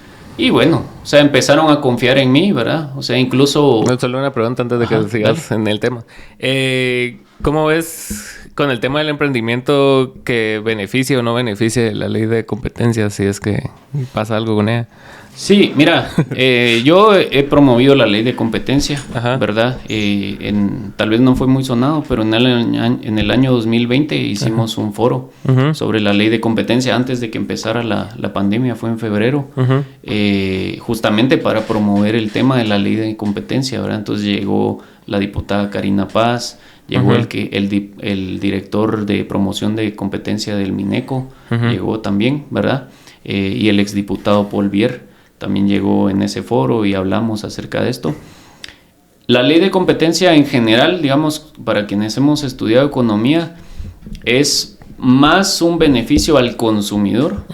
bueno, o sea, empezaron a confiar en mí, ¿verdad? O sea, incluso...
Solo una pregunta antes de que sigas en el tema. ¿Cómo ves con el tema del emprendimiento que beneficia o no beneficia la ley de competencia si es que pasa algo con ella?
Sí, mira, yo he promovido la ley de competencia, ¿verdad? Tal vez no fue muy sonado, pero en el año 2020 hicimos un foro sobre la ley de competencia antes de que empezara la pandemia, fue en febrero, justamente para promover el tema de la ley de competencia, ¿verdad? Entonces llegó la diputada Karina Paz, llegó el director de promoción de competencia del Mineco, llegó también, ¿verdad? Y el exdiputado Paul Bier también llegó en ese foro y hablamos acerca de esto. La ley de competencia en general, digamos, para quienes hemos estudiado economía, es más un beneficio al consumidor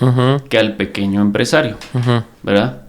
que al pequeño empresario, ¿verdad?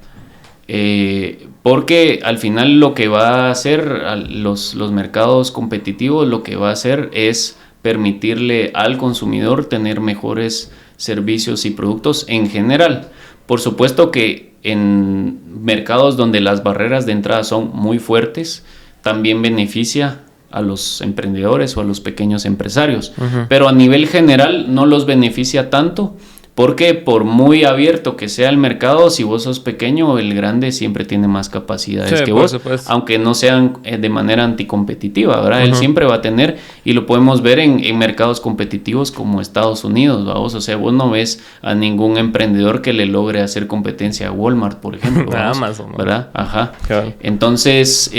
Porque al final lo que va a hacer los mercados competitivos, lo que va a hacer es permitirle al consumidor tener mejores servicios y productos en general. Por supuesto que en mercados donde las barreras de entrada son muy fuertes, también beneficia a los emprendedores o a los pequeños empresarios. Pero a nivel general no los beneficia tanto, porque por muy abierto que sea el mercado, si vos sos pequeño, el grande siempre tiene más capacidades que vos, aunque no sean de manera anticompetitiva, ¿verdad? Él siempre va a tener, y lo podemos ver en mercados competitivos como Estados Unidos, ¿vamos? O sea, vos no ves a ningún emprendedor que le logre hacer competencia a Walmart, por ejemplo,
Amazon,
¿verdad? Ajá.
Claro.
Entonces,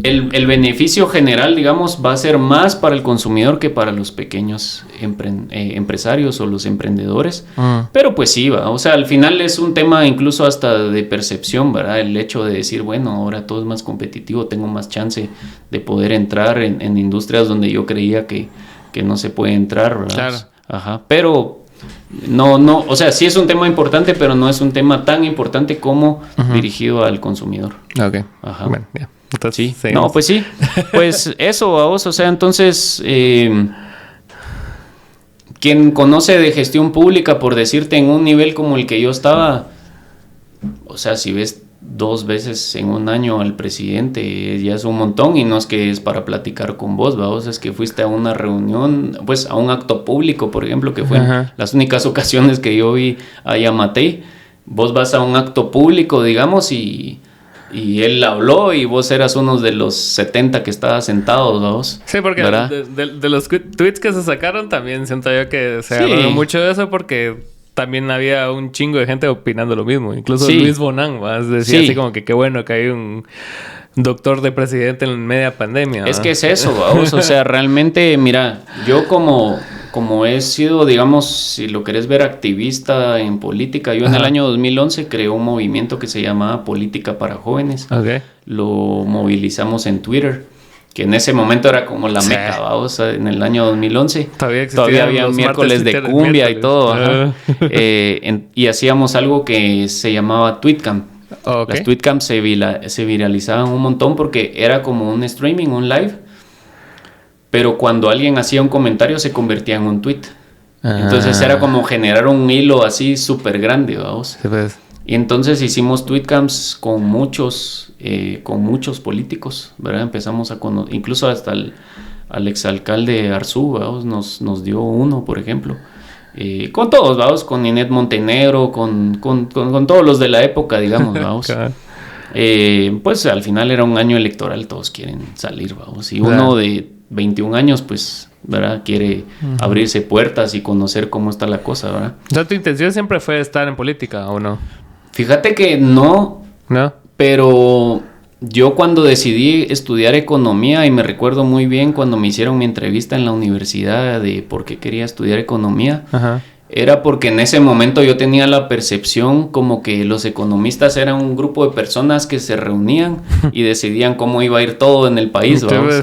el beneficio general, digamos, va a ser más para el consumidor que para los pequeños empresarios o los emprendedores. Pero pues sí, o sea, al final es un tema incluso hasta de percepción, ¿verdad? El hecho de decir, bueno, ahora todo es más competitivo, tengo más chance de poder entrar en industrias donde yo creía que no se puede entrar, ¿verdad?
Claro.
Ajá, pero no, o sea, sí es un tema importante, pero no es un tema tan importante como dirigido al consumidor.
Ok.
Ajá.
Bueno, ya.
Sí,
Entonces,
no, pues sí, pues eso, vos, o sea, entonces, quien conoce de gestión pública, por decirte, en un nivel como el que yo estaba, o sea, si ves 2 veces en un año al presidente, ya es un montón, y no es que es para platicar con vos, vos es que fuiste a una reunión, pues a un acto público, por ejemplo, que fue las únicas ocasiones que yo vi a Yamatei. Vos vas a un acto público, digamos, y él habló y vos eras uno de los 70 que estaba sentados, ¿vos?
Sí, porque de los tweets que se sacaron también siento yo que se habló mucho de eso, porque también había un chingo de gente opinando lo mismo. Incluso Luis Bonán, ¿vas? Decía así como que qué bueno que hay un doctor de presidente en media pandemia, ¿verdad?
Es que es eso, ¿vos? O sea, realmente, mira, yo como he sido, digamos, si lo querés ver, activista en política, yo en el año 2011 creé un movimiento que se llamaba Política para Jóvenes. Lo movilizamos en Twitter, que en ese momento era como la meca, ¿vamos? En el año 2011. Todavía había miércoles de cumbia y todo. Y hacíamos algo que se llamaba TweetCamp. Las TweetCamps se viralizaban un montón porque era como un streaming, un live, pero cuando alguien hacía un comentario se convertía en un tweet. Entonces era como generar un hilo así súper grande, vamos.
Sí, pues.
Y entonces hicimos TweetCamps con muchos políticos, ¿verdad? Empezamos a conocer, incluso hasta al exalcalde Arzú, ¿vamos? Nos dio uno, por ejemplo. Con todos, vamos, con Ninette Montenegro, con todos los de la época, digamos, vamos. Pues al final era un año electoral, todos quieren salir, vamos. Y uno de 21 años, pues, ¿verdad? Quiere abrirse puertas y conocer cómo está la cosa, ¿verdad?
O sea, ¿tu intención siempre fue estar en política o no?
Fíjate que no, pero yo cuando decidí estudiar economía, y me recuerdo muy bien cuando me hicieron mi entrevista en la universidad de por qué quería estudiar economía, era porque en ese momento yo tenía la percepción como que los economistas eran un grupo de personas que se reunían y decidían cómo iba a ir todo en el país, ¿vamos?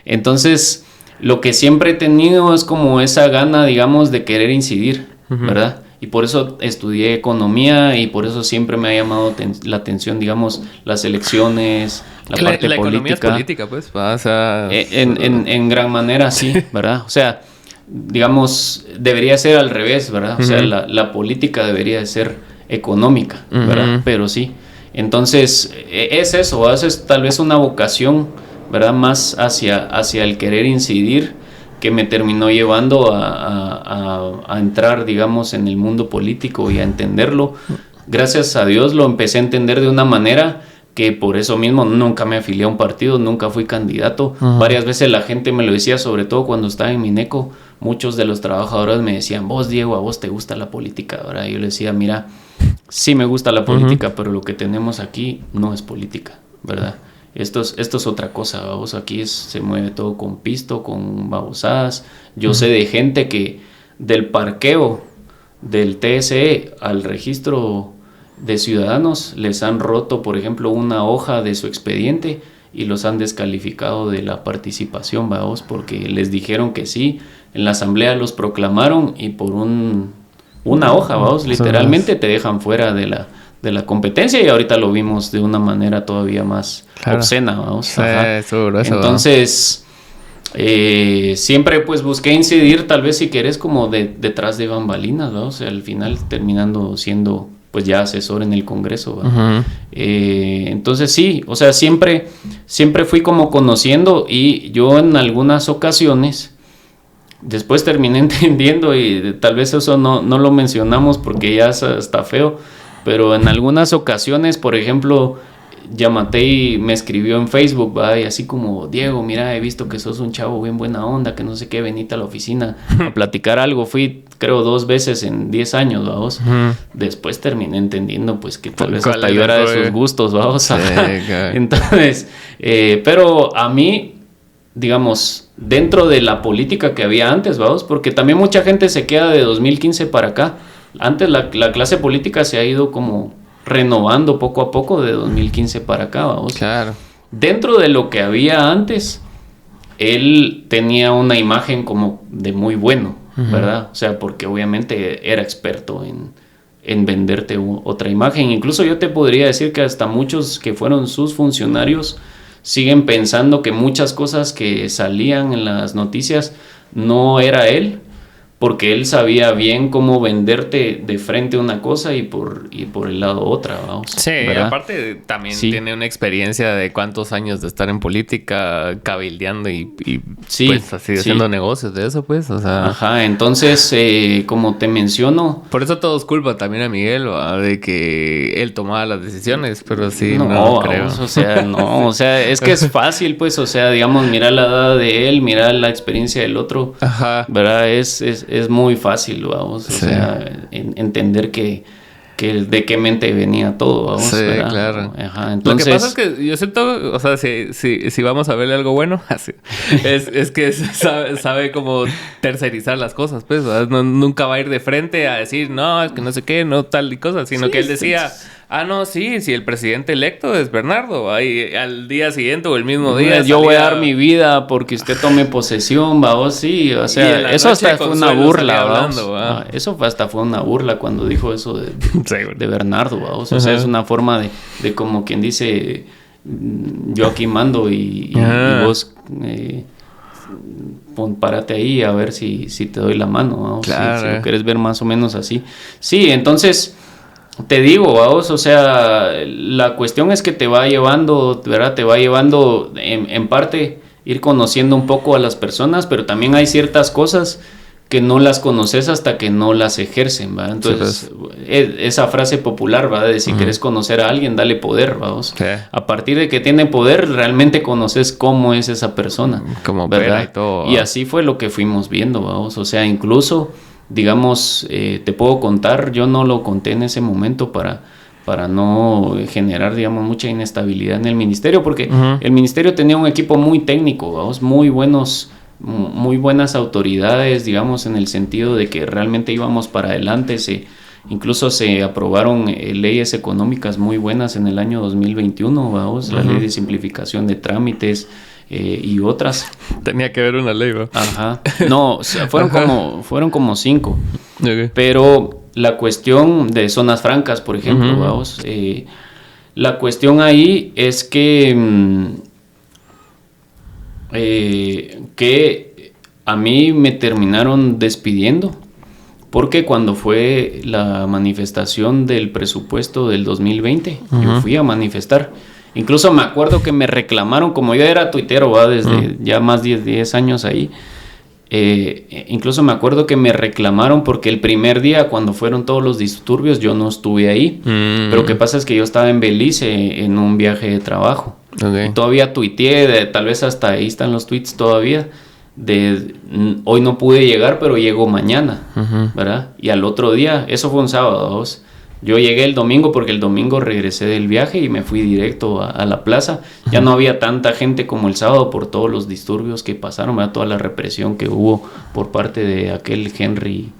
Entonces, lo que siempre he tenido es como esa gana, digamos, de querer incidir, ¿verdad? Y por eso estudié economía y por eso siempre me ha llamado la atención, digamos, las elecciones, la parte política. La economía es
política, pues. O sea,
en gran manera, sí, ¿verdad? O sea, digamos, debería ser al revés, ¿verdad? O sea, la política debería ser económica, ¿verdad? Pero sí. Entonces, es eso, es tal vez una vocación, ¿verdad? Más hacia el querer incidir, que me terminó llevando a entrar, digamos, en el mundo político y a entenderlo. Gracias a Dios lo empecé a entender de una manera que por eso mismo nunca me afilié a un partido, nunca fui candidato. Varias veces la gente me lo decía, sobre todo cuando estaba en Mineco, muchos de los trabajadores me decían, vos, Diego, a vos te gusta la política, ¿verdad? Y yo les decía, mira, sí me gusta la política, pero lo que tenemos aquí no es política, ¿verdad? Esto es otra cosa, vamos, aquí se mueve todo con pisto, con babosadas. Yo sé de gente que del parqueo del TSE al registro de ciudadanos les han roto, por ejemplo, una hoja de su expediente y los han descalificado de la participación, vamos, porque les dijeron que sí, en la asamblea los proclamaron y por una hoja, vamos, literalmente te dejan fuera de la competencia, y ahorita lo vimos de una manera todavía más obscena, vamos.
Sí, seguro, eso,
entonces, siempre pues busqué incidir, tal vez si querés, como detrás de bambalinas, ¿no? O sea, al final terminando siendo pues ya asesor en el Congreso, ¿no? Entonces sí, o sea, siempre fui como conociendo, y yo en algunas ocasiones después terminé entendiendo, y tal vez eso no lo mencionamos porque ya está feo, pero en algunas ocasiones, por ejemplo, Yamatei me escribió en Facebook, ¿va? Y así como, Diego, mira, he visto que sos un chavo bien buena onda, que no sé qué, venite a la oficina a platicar algo. Fui, creo, 2 veces en 10 años, vamos. Después terminé entendiendo, pues, que tal vez hasta yo era de sus gustos, vamos. Sí, claro. Entonces, pero a mí, digamos, dentro de la política que había antes, vamos, porque también mucha gente se queda de 2015 para acá. Antes la clase política se ha ido como renovando poco a poco de 2015 para acá, vamos.
Claro.
Dentro de lo que había antes, él tenía una imagen como de muy bueno, ¿verdad? O sea, porque obviamente era experto en venderte otra imagen. Incluso yo te podría decir que hasta muchos que fueron sus funcionarios siguen pensando que muchas cosas que salían en las noticias no era él, porque él sabía bien cómo venderte de frente una cosa y por el lado otra, vamos.
Sí, ¿verdad? Aparte también tiene una experiencia de cuántos años de estar en política, cabildeando y pues así haciendo negocios de eso, pues, o sea.
Ajá, entonces, como te menciono.
Por eso todos culpan también a Miguel, ¿verdad? De que él tomaba las decisiones, pero sí, no creo.
Vamos, o sea, es que es fácil, pues, o sea, digamos, mira la edad de él, mira la experiencia del otro. Ajá. ¿Verdad? Es muy fácil, vamos, o sea, entender que de qué mente venía todo, vamos.
Sí,
¿verdad?
Claro.
Ajá, entonces...
Lo que pasa es que yo siento, o sea, si vamos a verle algo bueno, es que sabe cómo tercerizar las cosas, pues, nunca va a ir de frente a decir, no, es que no sé qué, no tal y cosa, sino que él decía... no, sí, el presidente electo es Bernardo. Ahí al día siguiente o el mismo día.
Yo voy a dar mi vida porque usted tome posesión, va, sí. O sea, eso hasta fue una burla, eso hasta fue una burla cuando dijo eso de Bernardo, va. O sea, es una forma de como quien dice, yo aquí mando y vos párate ahí a ver si te doy la mano, ¿no?
Claro.
Si lo quieres ver más o menos así. Sí, entonces... Te digo, vamos, o sea, la cuestión es que te va llevando, ¿verdad? Te va llevando en parte ir conociendo un poco a las personas, pero también hay ciertas cosas que no las conoces hasta que no las ejercen, ¿va? Entonces, esa frase popular, ¿va? De si quieres conocer a alguien, dale poder, vamos. Sí. A partir de que tiene poder, realmente conoces cómo es esa persona,
como
¿verdad?
Y todo,
y así fue lo que fuimos viendo, vamos. O sea, incluso... Digamos, te puedo contar, yo no lo conté en ese momento para no generar, digamos, mucha inestabilidad en el ministerio, porque el ministerio tenía un equipo muy técnico, vamos, muy buenas autoridades, digamos, en el sentido de que realmente íbamos para adelante. Incluso se aprobaron leyes económicas muy buenas en el año 2021, vamos, la ley de simplificación de trámites, y otras.
Tenía que haber una ley, ¿no?
Ajá. No, o sea, fueron como 5. Okay. Pero la cuestión de zonas francas, por ejemplo, vamos, la cuestión ahí es que a mí me terminaron despidiendo, porque cuando fue la manifestación del presupuesto del 2020, yo fui a manifestar. Incluso me acuerdo que me reclamaron, como yo era tuitero, ¿va? Desde ya más de 10 años ahí. Incluso me acuerdo que me reclamaron porque el primer día, cuando fueron todos los disturbios, yo no estuve ahí. Pero lo que pasa es que yo estaba en Belice en un viaje de trabajo. Okay. Y todavía tuiteé, tal vez hasta ahí están los tweets todavía, hoy no pude llegar, pero llego mañana, ¿verdad? Y al otro día, eso fue un sábado, ¿vos? Yo llegué el domingo porque el domingo regresé del viaje y me fui directo a la plaza. Ya no había tanta gente como el sábado por todos los disturbios que pasaron, ¿verdad? Toda la represión que hubo por parte de aquel Henry,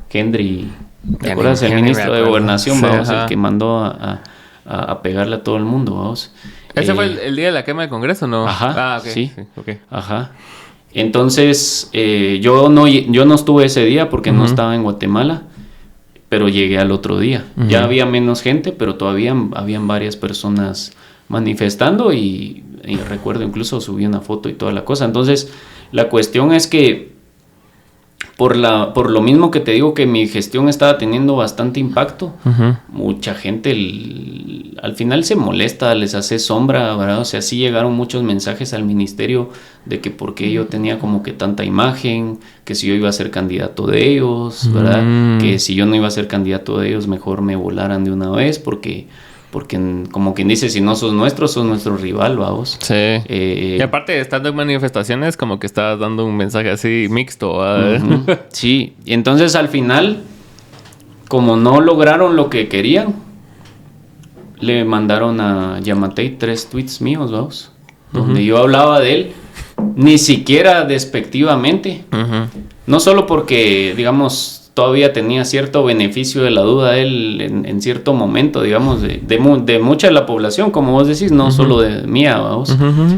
¿te acuerdas? El ministro de Gobernación, vamos, el que mandó a pegarle a todo el mundo, vamos.
¿Ese fue el día de la quema del Congreso, no?
Ajá,
okay.
Sí. Okay. Ajá. Entonces, yo no estuve ese día porque no estaba en Guatemala. Pero llegué al otro día. Ya había menos gente, pero todavía habían varias personas manifestando y recuerdo incluso subí una foto y toda la cosa. Entonces, La cuestión es que por lo mismo que te digo que mi gestión estaba teniendo bastante impacto, mucha gente al final se molesta, les hace sombra, ¿verdad? O sea, sí llegaron muchos mensajes al ministerio de que por qué yo tenía como que tanta imagen, que si yo iba a ser candidato de ellos, ¿verdad? Que si yo no iba a ser candidato de ellos, mejor me volaran de una vez, porque como quien dice, si no sos nuestro rival, vamos.
Sí. Y aparte, estando en manifestaciones, como que estabas dando un mensaje así mixto.
Sí, y entonces al final, como no lograron lo que querían, le mandaron a Yamatei 3 tweets míos, vamos, donde yo hablaba de él, ni siquiera despectivamente. No solo porque, digamos, todavía tenía cierto beneficio de la duda él en cierto momento, digamos, de mucha de la población, como vos decís, no solo de mía, vamos,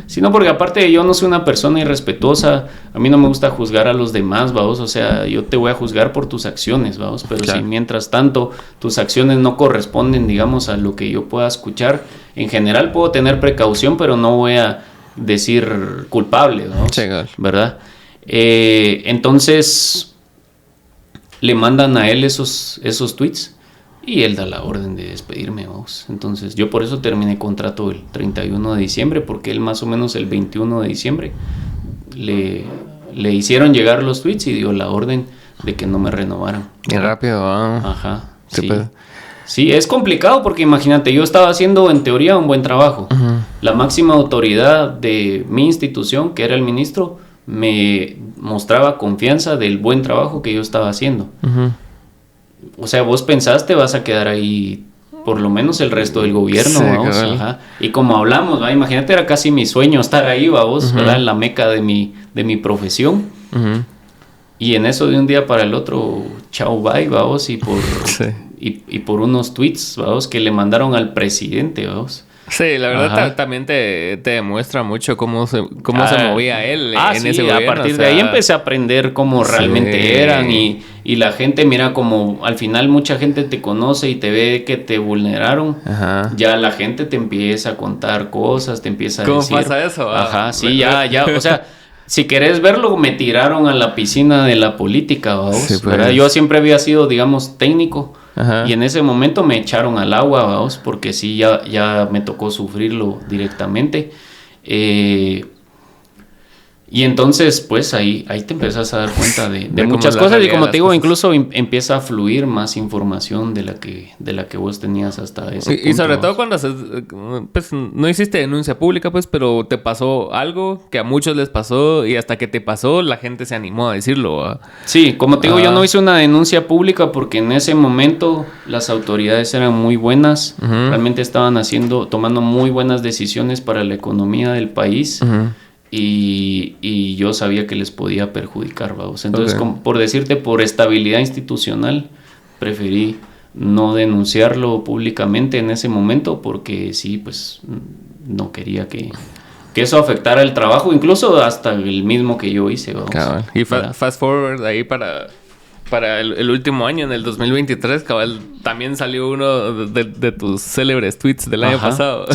sino porque aparte yo no soy una persona irrespetuosa, a mí no me gusta juzgar a los demás, vamos, o sea, yo te voy a juzgar por tus acciones, vamos, pero si mientras tanto tus acciones no corresponden, digamos, a lo que yo pueda escuchar, en general puedo tener precaución, pero no voy a decir culpable, vamos, ¿verdad? Entonces le mandan a él esos tweets y él da la orden de despedirme, vamos. Entonces yo por eso terminé contrato el 31 de diciembre, porque él más o menos el 21 de diciembre le hicieron llegar los tweets y dio la orden de que no me renovaran.
Qué rápido,
Ajá, sí. Sí, es complicado porque imagínate, yo estaba haciendo en teoría un buen trabajo. La máxima autoridad de mi institución, que era el ministro, me mostraba confianza del buen trabajo que yo estaba haciendo. O sea, vos pensaste vas a quedar ahí por lo menos el resto del gobierno,
sí,
vamos. Ajá. Y como hablamos, ¿va? Imagínate, era casi mi sueño estar ahí, vamos, ¿verdad? En la meca de mi profesión. Y en eso de un día para el otro, chao, bye, vamos, y por unos tweets, vamos, que le mandaron al presidente, vamos.
Sí, la verdad también te demuestra mucho cómo se movía él en ese gobierno.
A partir de ahí empecé a aprender cómo realmente eran y la gente, mira, como al final mucha gente te conoce y te ve que te vulneraron, ya la gente te empieza a contar cosas, te empieza a decir...
¿Cómo pasa eso?
Sí, ya, o sea... Si querés verlo, me tiraron a la piscina de la política, vamos, sí, pues. ¿Verdad? Yo siempre había sido, digamos, técnico. Y en ese momento me echaron al agua, vamos, porque sí, ya me tocó sufrirlo directamente. Y entonces, pues, ahí te empiezas a dar cuenta de muchas cosas. Y como te digo, cosas. Incluso empieza a fluir más información de la que vos tenías hasta ese punto.
Y sobre todo cuando pues, no hiciste denuncia pública, pues, pero te pasó algo que a muchos les pasó y hasta que te pasó, la gente se animó a decirlo. ¿Va?
Sí, como te digo, yo no hice una denuncia pública porque en ese momento las autoridades eran muy buenas. Realmente estaban tomando muy buenas decisiones para la economía del país. Y yo sabía que les podía perjudicar, vamos. Entonces, por decirte, por estabilidad institucional, preferí no denunciarlo públicamente en ese momento porque sí, pues no quería que eso afectara el trabajo, incluso hasta el mismo que yo hice, vamos.
Cabal. Y fast forward ahí para el último año, en el 2023, cabal, también salió uno de tus célebres tweets del año pasado,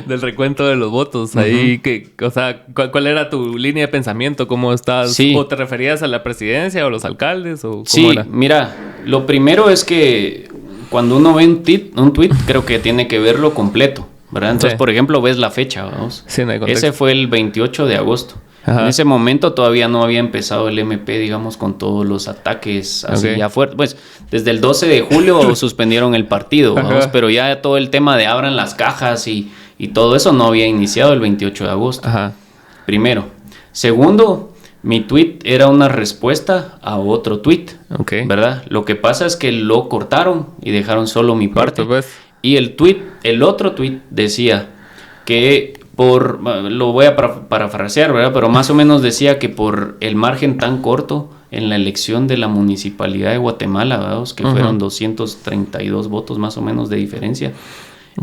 del recuento de los votos. Ahí, o sea, ¿cuál era tu línea de pensamiento? ¿Cómo estás? Sí. ¿O te referías a la presidencia o a los alcaldes? ¿O cómo era?
Mira, lo primero es que cuando uno ve un tweet, creo que tiene que verlo completo, ¿verdad? Entonces, por ejemplo, ves la fecha, vamos.
Sí, no hay contexto.
Ese fue el 28 de agosto. En ese momento todavía no había empezado el MP, digamos, con todos los ataques así ya fuertes. Pues desde el 12 de julio suspendieron el partido, vamos, pero ya todo el tema de abran las cajas y todo eso no había iniciado el 28 de agosto. Primero. Segundo, mi tweet era una respuesta a otro tweet, ¿verdad? Lo que pasa es que lo cortaron y dejaron solo mi parte. Y el otro tweet decía que lo voy a parafrasear, ¿verdad? Pero más o menos decía que por el margen tan corto en la elección de la municipalidad de Guatemala, ¿verdad? Que fueron 232 votos más o menos de diferencia.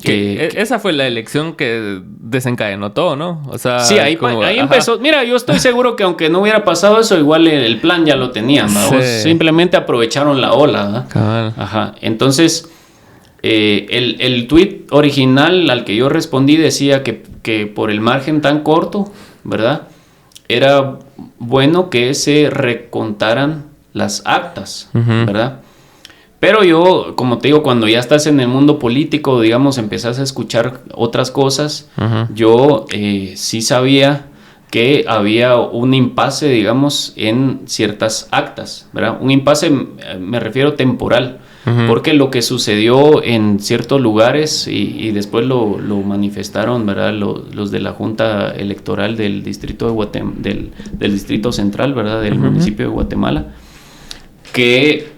Esa fue la elección que desencadenó todo, ¿no? O sea,
sí, ahí empezó. Mira, yo estoy seguro que aunque no hubiera pasado eso, igual el plan ya lo tenían, ¿verdad? Simplemente aprovecharon la ola, ¿verdad? Entonces... el tweet original al que yo respondí decía que por el margen tan corto, ¿verdad? era bueno que se recontaran las actas, ¿verdad? Pero yo, como te digo, cuando ya estás en el mundo político, digamos, empezás a escuchar otras cosas, yo sí sabía que había un impasse, digamos, en ciertas actas, ¿verdad? Un impasse, me refiero temporal, porque lo que sucedió en ciertos lugares, y después lo manifestaron, ¿verdad? Los de la Junta Electoral del Distrito del Distrito Central, ¿verdad? Del municipio de Guatemala, que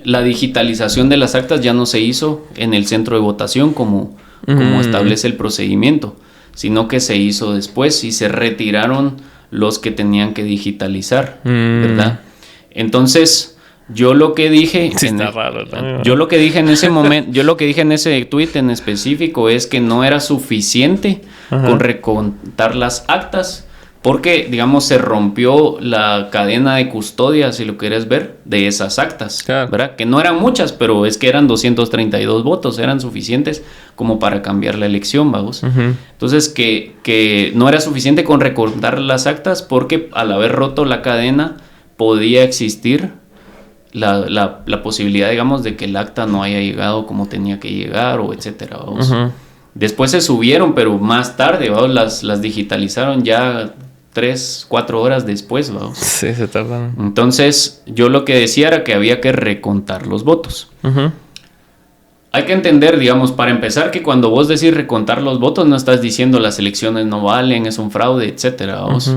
la digitalización de las actas ya no se hizo en el centro de votación como establece el procedimiento, sino que se hizo después y se retiraron los que tenían que digitalizar, ¿verdad? Entonces, yo lo que dije...
Sí, está raro, ¿no?
Yo lo que dije en ese momento, yo lo que dije en ese tweet en específico es que no era suficiente con recontar las actas, porque, digamos, se rompió la cadena de custodia, si lo quieres ver, de esas actas, claro, ¿verdad? Que no eran muchas, pero es que eran 232 votos, eran suficientes como para cambiar la elección, vamos. Entonces, que no era suficiente con recontar las actas, porque al haber roto la cadena podía existir la posibilidad, digamos, de que el acta no haya llegado como tenía que llegar, o etcétera, vamos. Después se subieron, pero más tarde, vamos, las digitalizaron ya 3-4 horas después, vamos.
Sí, se tardan.
Entonces, yo lo que decía era que había que recontar los votos. Hay que entender, digamos, para empezar, que cuando vos decís recontar los votos, no estás diciendo las elecciones no valen, es un fraude, etcétera, vamos.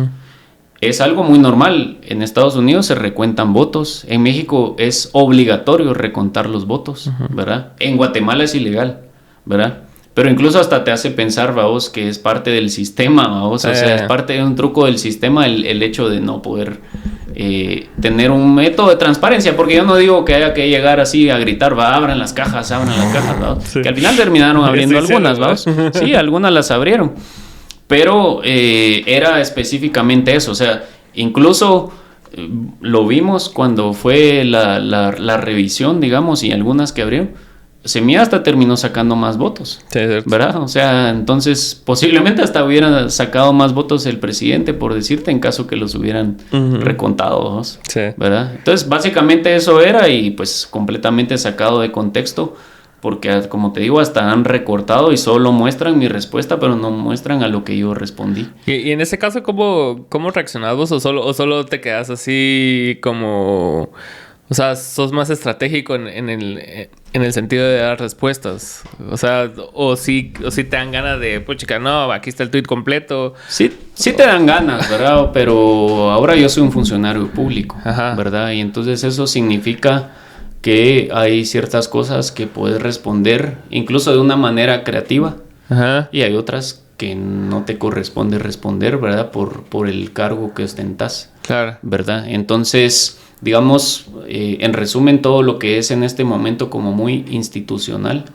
Es algo muy normal. En Estados Unidos se recuentan votos. En México es obligatorio recontar los votos, ¿verdad? En Guatemala es ilegal, ¿verdad? Pero incluso hasta te hace pensar, vamos, que es parte del sistema, vamos. O sea, es parte de un truco del sistema el hecho de no poder tener un método de transparencia. Porque yo no digo que haya que llegar así a gritar, abran las cajas, ¿vamos? Sí. Que al final terminaron abriendo algunas, ¿vamos? Sí, algunas las abrieron. Pero era específicamente eso, o sea, incluso lo vimos cuando fue la revisión, digamos, y algunas que abrieron, Semilla hasta terminó sacando más votos, sí, ¿verdad? O sea, entonces posiblemente hasta hubiera sacado más votos el presidente, por decirte, en caso que los hubieran recontado, ¿no? Sí. ¿Verdad? Entonces, básicamente eso era, y pues completamente sacado de contexto, porque, como te digo, hasta han recortado y solo muestran mi respuesta, pero no muestran a lo que yo respondí.
Y en ese caso, ¿cómo reaccionas vos? ¿O solo te quedas así como... O sea, sos más estratégico en el sentido de dar respuestas? O sea, o sí te dan ganas de... Pues chica, no, aquí está el tweet completo.
Sí te dan ganas, ¿verdad? Pero ahora yo soy un funcionario público, ¿verdad? Y entonces eso significa que hay ciertas cosas que puedes responder incluso de una manera creativa, y hay otras que no te corresponde responder, ¿verdad? Por el cargo que ostentás, claro, ¿verdad? Entonces, digamos, en resumen, todo lo que es en este momento como muy institucional,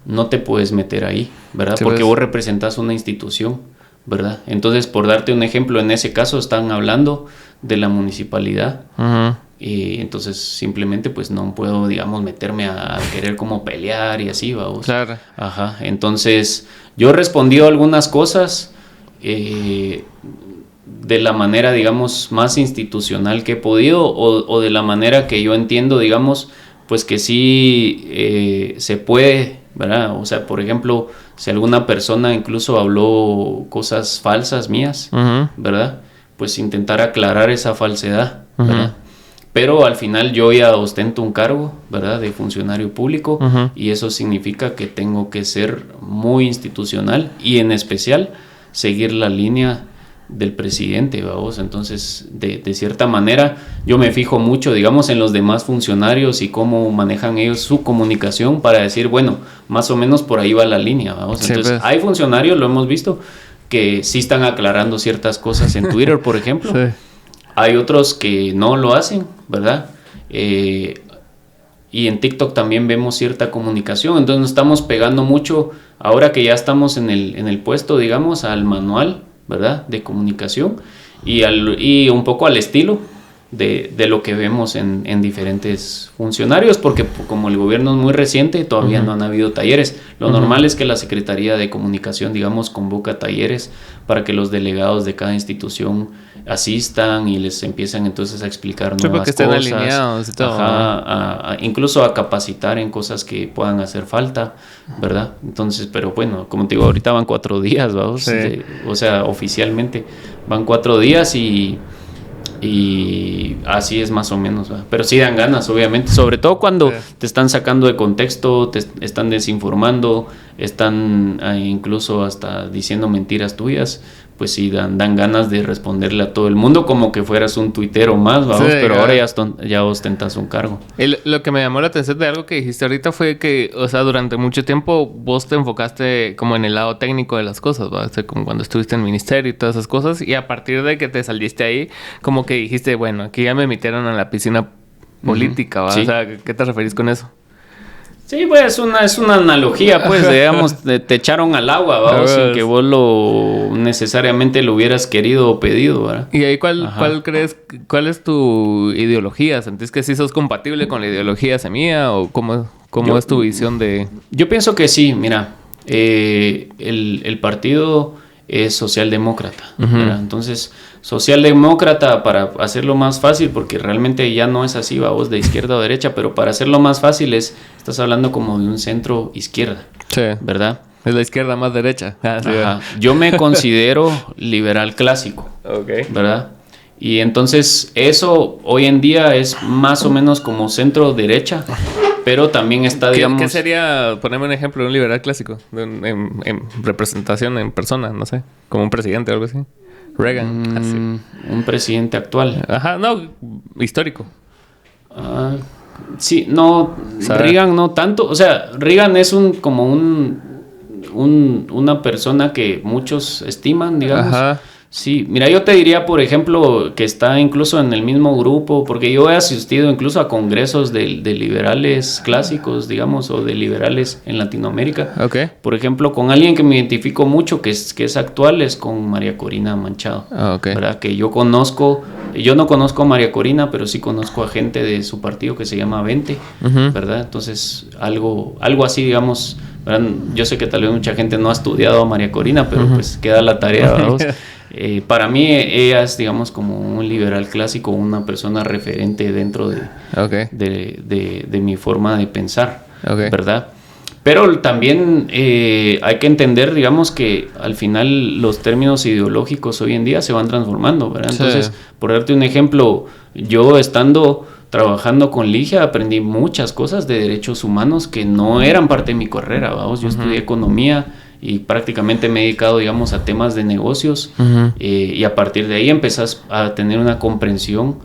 no te puedes meter ahí, ¿verdad? Sí, porque vos representás una institución, ¿verdad? Entonces, por darte un ejemplo, en ese caso están hablando de la municipalidad, y entonces simplemente pues no puedo, digamos, meterme a querer como pelear y así, vamos. Claro. Entonces yo he respondido algunas cosas de la manera, digamos, más institucional que he podido, o de la manera que yo entiendo, digamos, pues que sí se puede, ¿verdad? O sea, por ejemplo, si alguna persona incluso habló cosas falsas mías, ¿verdad? Pues intentar aclarar esa falsedad, ¿verdad? Pero al final yo ya ostento un cargo, ¿verdad? De funcionario público, y eso significa que tengo que ser muy institucional y en especial seguir la línea del presidente, vamos. Entonces, de cierta manera, yo me fijo mucho, digamos, en los demás funcionarios y cómo manejan ellos su comunicación para decir, bueno, más o menos por ahí va la línea, vamos. Entonces, sí, hay funcionarios, lo hemos visto, que sí están aclarando ciertas cosas en Twitter, por ejemplo. Sí. Hay otros que no lo hacen, ¿verdad? Y en TikTok también vemos cierta comunicación. Entonces nos estamos pegando mucho, ahora que ya estamos en el puesto, digamos, al manual, ¿verdad? De comunicación y un poco al estilo de lo que vemos en diferentes funcionarios, porque como el gobierno es muy reciente, todavía no han habido talleres. Lo normal es que la Secretaría de Comunicación, digamos, convoca talleres para que los delegados de cada institución asistan y les empiezan entonces a explicar nuevas
que
cosas.
Estén alineados y todo.
Incluso a capacitar en cosas que puedan hacer falta, ¿verdad? Entonces, pero bueno, como te digo, ahorita van 4 días, vamos,
Sí.
o sea, oficialmente van 4 días y así es más o menos, ¿verdad? Pero sí dan ganas, obviamente, sobre todo cuando te están sacando de contexto, te están desinformando, están incluso hasta diciendo mentiras tuyas, pues sí dan ganas de responderle a todo el mundo como que fueras un tuitero más, vamos, pero ahora ya ostentas un cargo.
Lo que me llamó la atención de algo que dijiste ahorita fue que, o sea, durante mucho tiempo vos te enfocaste como en el lado técnico de las cosas, ¿verdad? O sea, como cuando estuviste en el ministerio y todas esas cosas, y a partir de que te saliste ahí, como que dijiste, bueno, aquí ya me metieron a la piscina política, ¿verdad? Sí. O sea, ¿qué te referís con eso?
Sí, pues es una analogía, pues, digamos, te echaron al agua, ¿vamos? Sin que vos necesariamente lo hubieras querido o pedido, ¿verdad?
¿Y ahí cuál crees, cuál es tu ideología? ¿Sentís que sí sos compatible con la ideología Semilla o cómo es tu visión de...?
Yo pienso que sí, mira, el partido es socialdemócrata, ¿verdad? Entonces, socialdemócrata, para hacerlo más fácil, porque realmente ya no es así, vamos, de izquierda o derecha, pero para hacerlo más fácil estás hablando como de un centro izquierda,
sí,
¿verdad?
Es la izquierda más derecha.
Sí, yo me considero liberal clásico, ¿verdad? Y entonces eso hoy en día es más o menos como centro derecha, pero también está, digamos...
¿Qué sería, ponerme un ejemplo de un liberal clásico? En representación en persona, no sé, como un presidente o algo así. Reagan.
Un presidente actual.
Ajá, no, histórico.
Sí, no, Reagan no tanto. O sea, Reagan es una persona que muchos estiman, digamos. Ajá. Sí, mira, yo te diría, por ejemplo, que está incluso en el mismo grupo, porque yo he asistido incluso a congresos de liberales clásicos, digamos, o de liberales en Latinoamérica.
Okay.
Por ejemplo, con alguien que me identifico mucho, que es actual, es con María Corina Machado.
Okay.
¿Verdad? Que yo no conozco a María Corina, pero sí conozco a gente de su partido que se llama Vente, ¿verdad? Entonces, algo así, digamos, ¿verdad? Yo sé que tal vez mucha gente no ha estudiado a María Corina, pero pues queda la tarea, ¿verdad? Para mí ella es, digamos, como un liberal clásico, una persona referente dentro de mi forma de pensar, ¿verdad? Pero también hay que entender, digamos, que al final los términos ideológicos hoy en día se van transformando, ¿verdad? Entonces, sí, por darte un ejemplo, yo trabajando con Ligia aprendí muchas cosas de derechos humanos que no eran parte de mi carrera, vamos. Yo estudié economía y prácticamente me he dedicado, digamos, a temas de negocios, y a partir de ahí empezás a tener una comprensión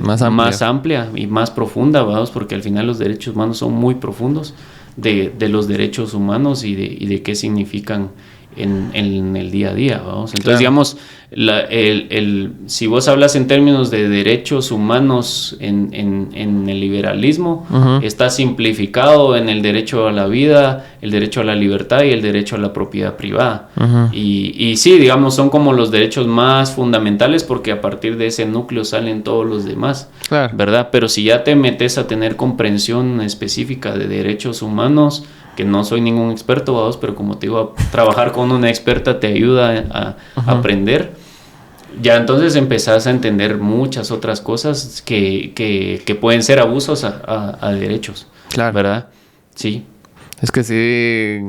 más amplia y más profunda, vamos, porque al final los derechos humanos son muy profundos de los derechos humanos y de qué significan en el día a día, vamos. Entonces, digamos, si vos hablas en términos de derechos humanos en el liberalismo, está simplificado en el derecho a la vida, el derecho a la libertad y el derecho a la propiedad privada. Y sí, digamos, son como los derechos más fundamentales porque a partir de ese núcleo salen todos los demás, ¿verdad? Pero si ya te metes a tener comprensión específica de derechos humanos, que no soy ningún experto, vamos, pero como te digo, trabajar con una experta te ayuda a aprender. Ya entonces empezás a entender muchas otras cosas que pueden ser abusos a derechos, ¿verdad? Sí.
Es que sí,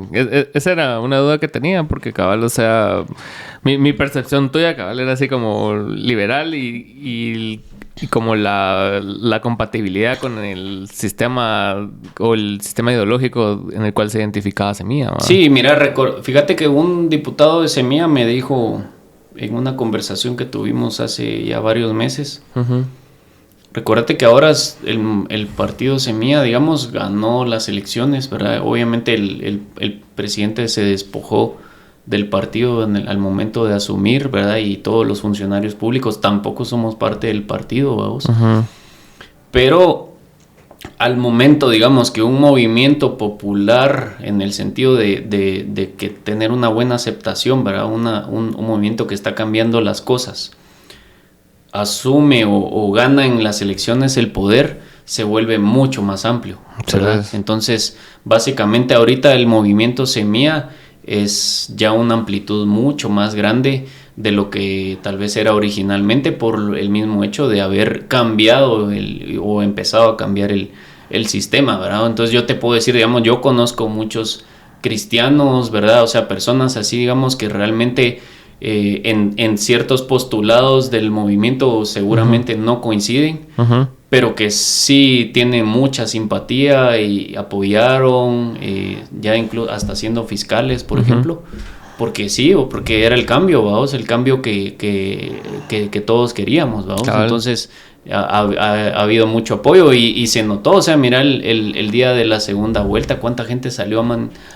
esa era una duda que tenía, porque cabal, o sea, mi percepción tuya, cabal, era así como liberal y como la compatibilidad con el sistema o el sistema ideológico en el cual se identificaba Semilla, ¿verdad?
Sí, mira, fíjate que un diputado de Semilla me dijo en una conversación que tuvimos hace ya varios meses, recuérdate que ahora el partido Semilla, digamos, ganó las elecciones, ¿verdad? Obviamente el presidente se despojó del partido al momento de asumir, ¿verdad? Y todos los funcionarios públicos tampoco somos parte del partido, vamos. Pero al momento, digamos, que un movimiento popular en el sentido de que tener una buena aceptación, ¿verdad? Un movimiento que está cambiando las cosas, asume o gana en las elecciones el poder, se vuelve mucho más amplio, ¿verdad? Sí. Entonces, básicamente ahorita el movimiento Semilla es ya una amplitud mucho más grande de lo que tal vez era originalmente, por el mismo hecho de haber cambiado o empezado a cambiar el sistema, ¿verdad? Entonces yo te puedo decir, digamos, yo conozco muchos cristianos, ¿verdad? O sea, personas así, digamos, que realmente en ciertos postulados del movimiento seguramente no coinciden, pero que sí tienen mucha simpatía y apoyaron, ya incluso hasta siendo fiscales, por ejemplo, porque sí, o porque era el cambio, vamos, el cambio que todos queríamos, vamos. Claro. Entonces ha habido mucho apoyo y se notó, o sea, mira el día de la segunda vuelta, cuánta gente salió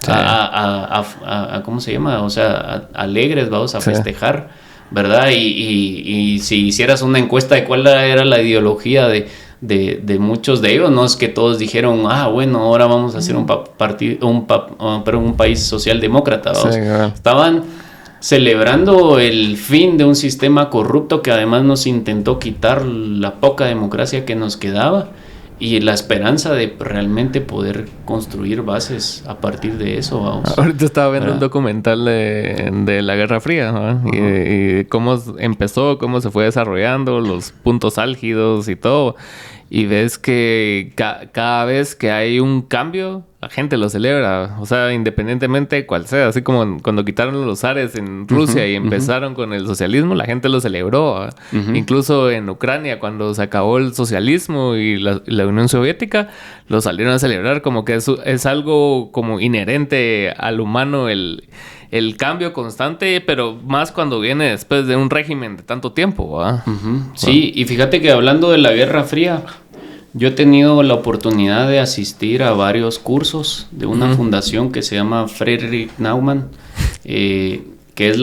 a ¿cómo se llama? O sea, alegres, vamos, a festejar, ¿verdad? Y si hicieras una encuesta de cuál era la ideología de muchos de ellos, no es que todos dijeron, bueno, ahora vamos a hacer un país socialdemócrata, ¿vamos? Sí, claro. Estaban celebrando el fin de un sistema corrupto que además nos intentó quitar la poca democracia que nos quedaba y la esperanza de realmente poder construir bases a partir de eso, vamos.
Ahorita estaba viendo un documental de la Guerra Fría, ¿no? Y cómo empezó, cómo se fue desarrollando, los puntos álgidos y todo. Y ves que cada vez que hay un cambio, la gente lo celebra. O sea, independientemente de cuál sea. Así como cuando quitaron los zares en Rusia y empezaron con el socialismo, la gente lo celebró. Incluso en Ucrania, cuando se acabó el socialismo y la Unión Soviética, lo salieron a celebrar. Como que es algo como inherente al humano el cambio constante, pero más cuando viene después de un régimen de tanto tiempo, ¿verdad?
Sí, y fíjate que hablando de la Guerra Fría, yo he tenido la oportunidad de asistir a varios cursos de una fundación que se llama Friedrich Naumann, que es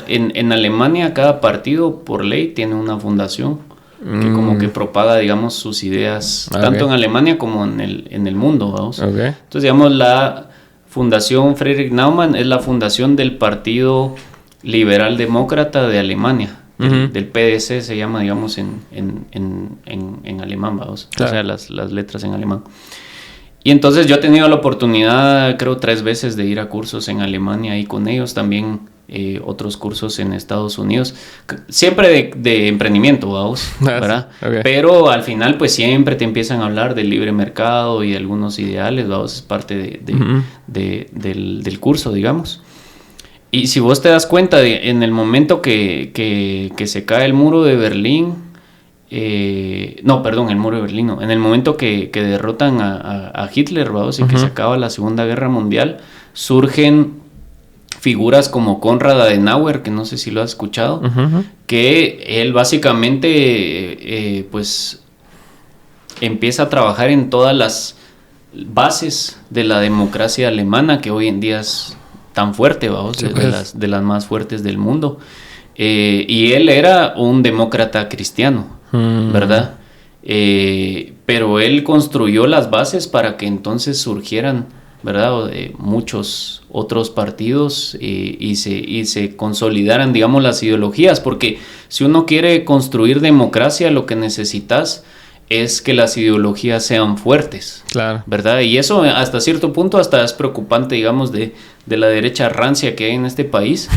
en Alemania cada partido por ley tiene una fundación que como que propaga, digamos, sus ideas, tanto en Alemania como en el mundo, vamos. Entonces, digamos, la Fundación Friedrich Naumann es la fundación del Partido Liberal Demócrata de Alemania, del PDC se llama, digamos, en alemán, vamos. Claro. O sea, las letras en alemán. Y entonces yo he tenido la oportunidad, creo 3 veces, de ir a cursos en Alemania y con ellos también otros cursos en Estados Unidos, siempre de emprendimiento, vamos, ¿verdad? Pero al final pues siempre te empiezan a hablar del libre mercado y de algunos ideales, vamos, es parte del curso, digamos. Y si vos te das cuenta, en el momento que se cae el muro de Berlín, el muro de Berlín no, en el momento que derrotan a Hitler, vamos, y que se acaba la Segunda Guerra Mundial, surgen figuras como Konrad Adenauer, que no sé si lo has escuchado, que él básicamente pues empieza a trabajar en todas las bases de la democracia alemana, que hoy en día es tan fuerte, vamos, de las más fuertes del mundo. Y él era un demócrata cristiano, ¿verdad? Pero él construyó las bases para que entonces surgieran, ¿verdad?, muchos otros partidos y se consolidaran, digamos, las ideologías, porque si uno quiere construir democracia, lo que necesitas es que las ideologías sean fuertes, claro, ¿verdad? Y eso hasta cierto punto hasta es preocupante, digamos, de la derecha rancia que hay en este país,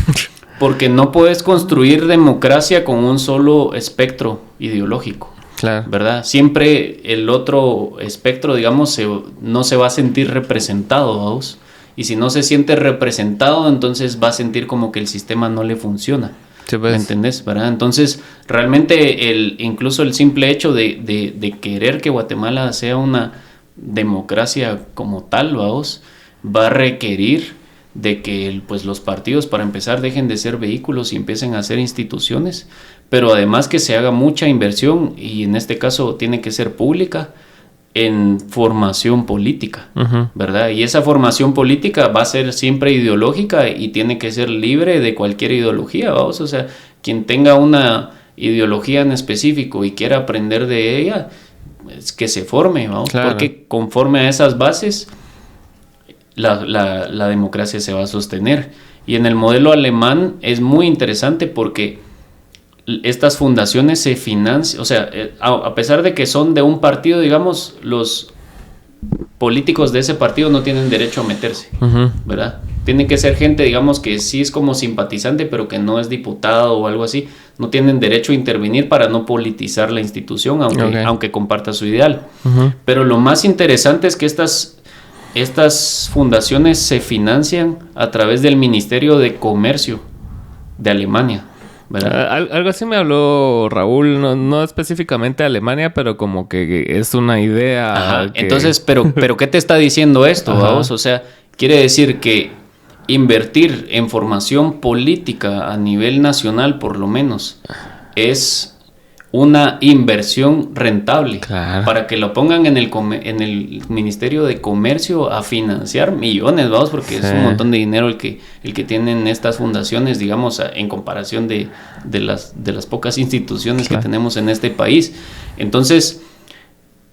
porque no puedes construir democracia con un solo espectro ideológico. Claro. ¿Verdad? Siempre el otro espectro, digamos, no se va a sentir representado, ¿vamos? Y si no se siente representado, entonces va a sentir como que el sistema no le funciona. Sí, pues. ¿Me entendés? ¿Verdad? Entonces, realmente incluso el simple hecho de querer que Guatemala sea una democracia como tal, ¿vamos?, va a requerir de que pues los partidos, para empezar, dejen de ser vehículos y empiecen a ser instituciones, pero además que se haga mucha inversión, y en este caso tiene que ser pública, en formación política, ¿verdad? Y esa formación política va a ser siempre ideológica y tiene que ser libre de cualquier ideología, ¿vamos? O sea, quien tenga una ideología en específico y quiera aprender de ella, es que se forme, ¿vamos? Claro. Porque conforme a esas bases la democracia se va a sostener. Y en el modelo alemán es muy interesante porque estas fundaciones se financian, o sea, a pesar de que son de un partido, digamos, los políticos de ese partido no tienen derecho a meterse, ¿verdad? Tiene que ser gente, digamos, que sí es como simpatizante, pero que no es diputado o algo así. No tienen derecho a intervenir para no politizar la institución, aunque comparta su ideal. Pero lo más interesante es que estas fundaciones se financian a través del Ministerio de Comercio de Alemania, ¿verdad?
Algo así me habló Raúl, no específicamente de Alemania, pero como que es una idea.
Ajá. Entonces, pero ¿qué te está diciendo esto, vamos? O sea, quiere decir que invertir en formación política a nivel nacional, por lo menos, es una inversión rentable.
Claro.
Para que lo pongan en el Ministerio de Comercio a financiar millones, vamos, porque es un montón de dinero el que tienen estas fundaciones, digamos, en comparación de las pocas instituciones que tenemos en este país. Entonces,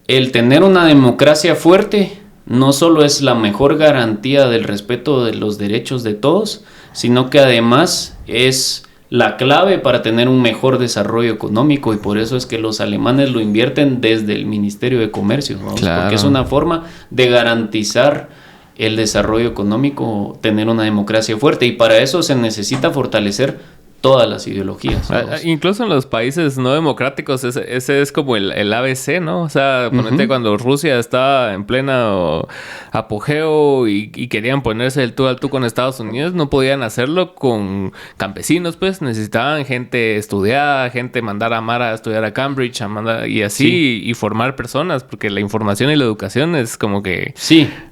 el tener una democracia fuerte no solo es la mejor garantía del respeto de los derechos de todos, sino que además es la clave para tener un mejor desarrollo económico, y por eso es que los alemanes lo invierten desde el Ministerio de Comercio, ¿no? Claro. Porque es una forma de garantizar el desarrollo económico, tener una democracia fuerte, y para eso se necesita fortalecer todas las ideologías.
Incluso en los países no democráticos, ese es como el ABC, ¿no? O sea, ponete cuando Rusia estaba en pleno apogeo y querían ponerse el tú al tú con Estados Unidos, no podían hacerlo con campesinos, pues necesitaban gente estudiada, gente mandar a Mara a estudiar a Cambridge, y así, y formar personas, porque la información y la educación es como que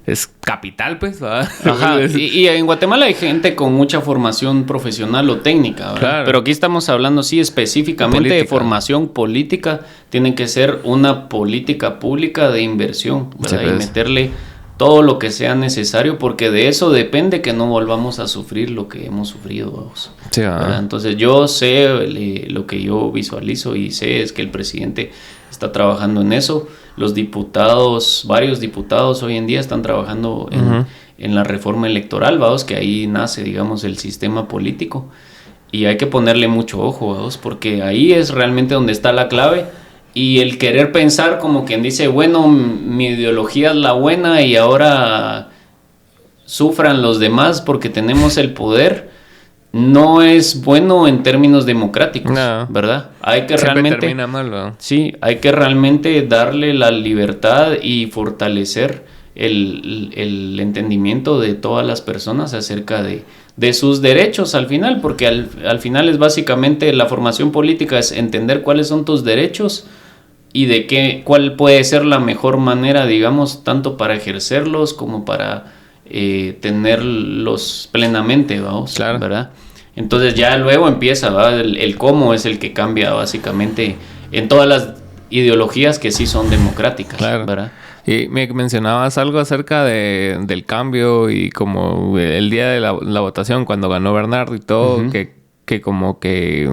es capital, pues, ¿verdad?
Ajá. y en Guatemala hay gente con mucha formación profesional o técnica, claro. Pero aquí estamos hablando, específicamente de formación política. Tiene que ser una política pública de inversión, ¿verdad? Y meterle todo lo que sea necesario, porque de eso depende que no volvamos a sufrir lo que hemos sufrido, vamos. Sí, entonces yo sé lo que yo visualizo y sé es que el presidente está trabajando en eso. Los diputados, varios diputados hoy en día están trabajando en la reforma electoral, vamos, que ahí nace, digamos, el sistema político. Y hay que ponerle mucho ojo, vamos, porque ahí es realmente donde está la clave. Y el querer pensar como quien dice, bueno, mi ideología es la buena y ahora sufran los demás porque tenemos el poder, no es bueno en términos democráticos, ¿verdad? Hay que realmente
termina mal, ¿no?
Sí, hay que realmente darle la libertad y fortalecer el entendimiento de todas las personas acerca de sus derechos al final, porque al final es básicamente la formación política, es entender cuáles son tus derechos y cuál puede ser la mejor manera, digamos, tanto para ejercerlos como para tenerlos plenamente, vamos, claro. ¿Verdad? Entonces ya luego empieza, ¿verdad? El cómo es el que cambia básicamente en todas las ideologías que sí son democráticas, claro. ¿Verdad?
Y me mencionabas algo acerca del cambio y como el día de la votación cuando ganó Bernardo y todo, que como que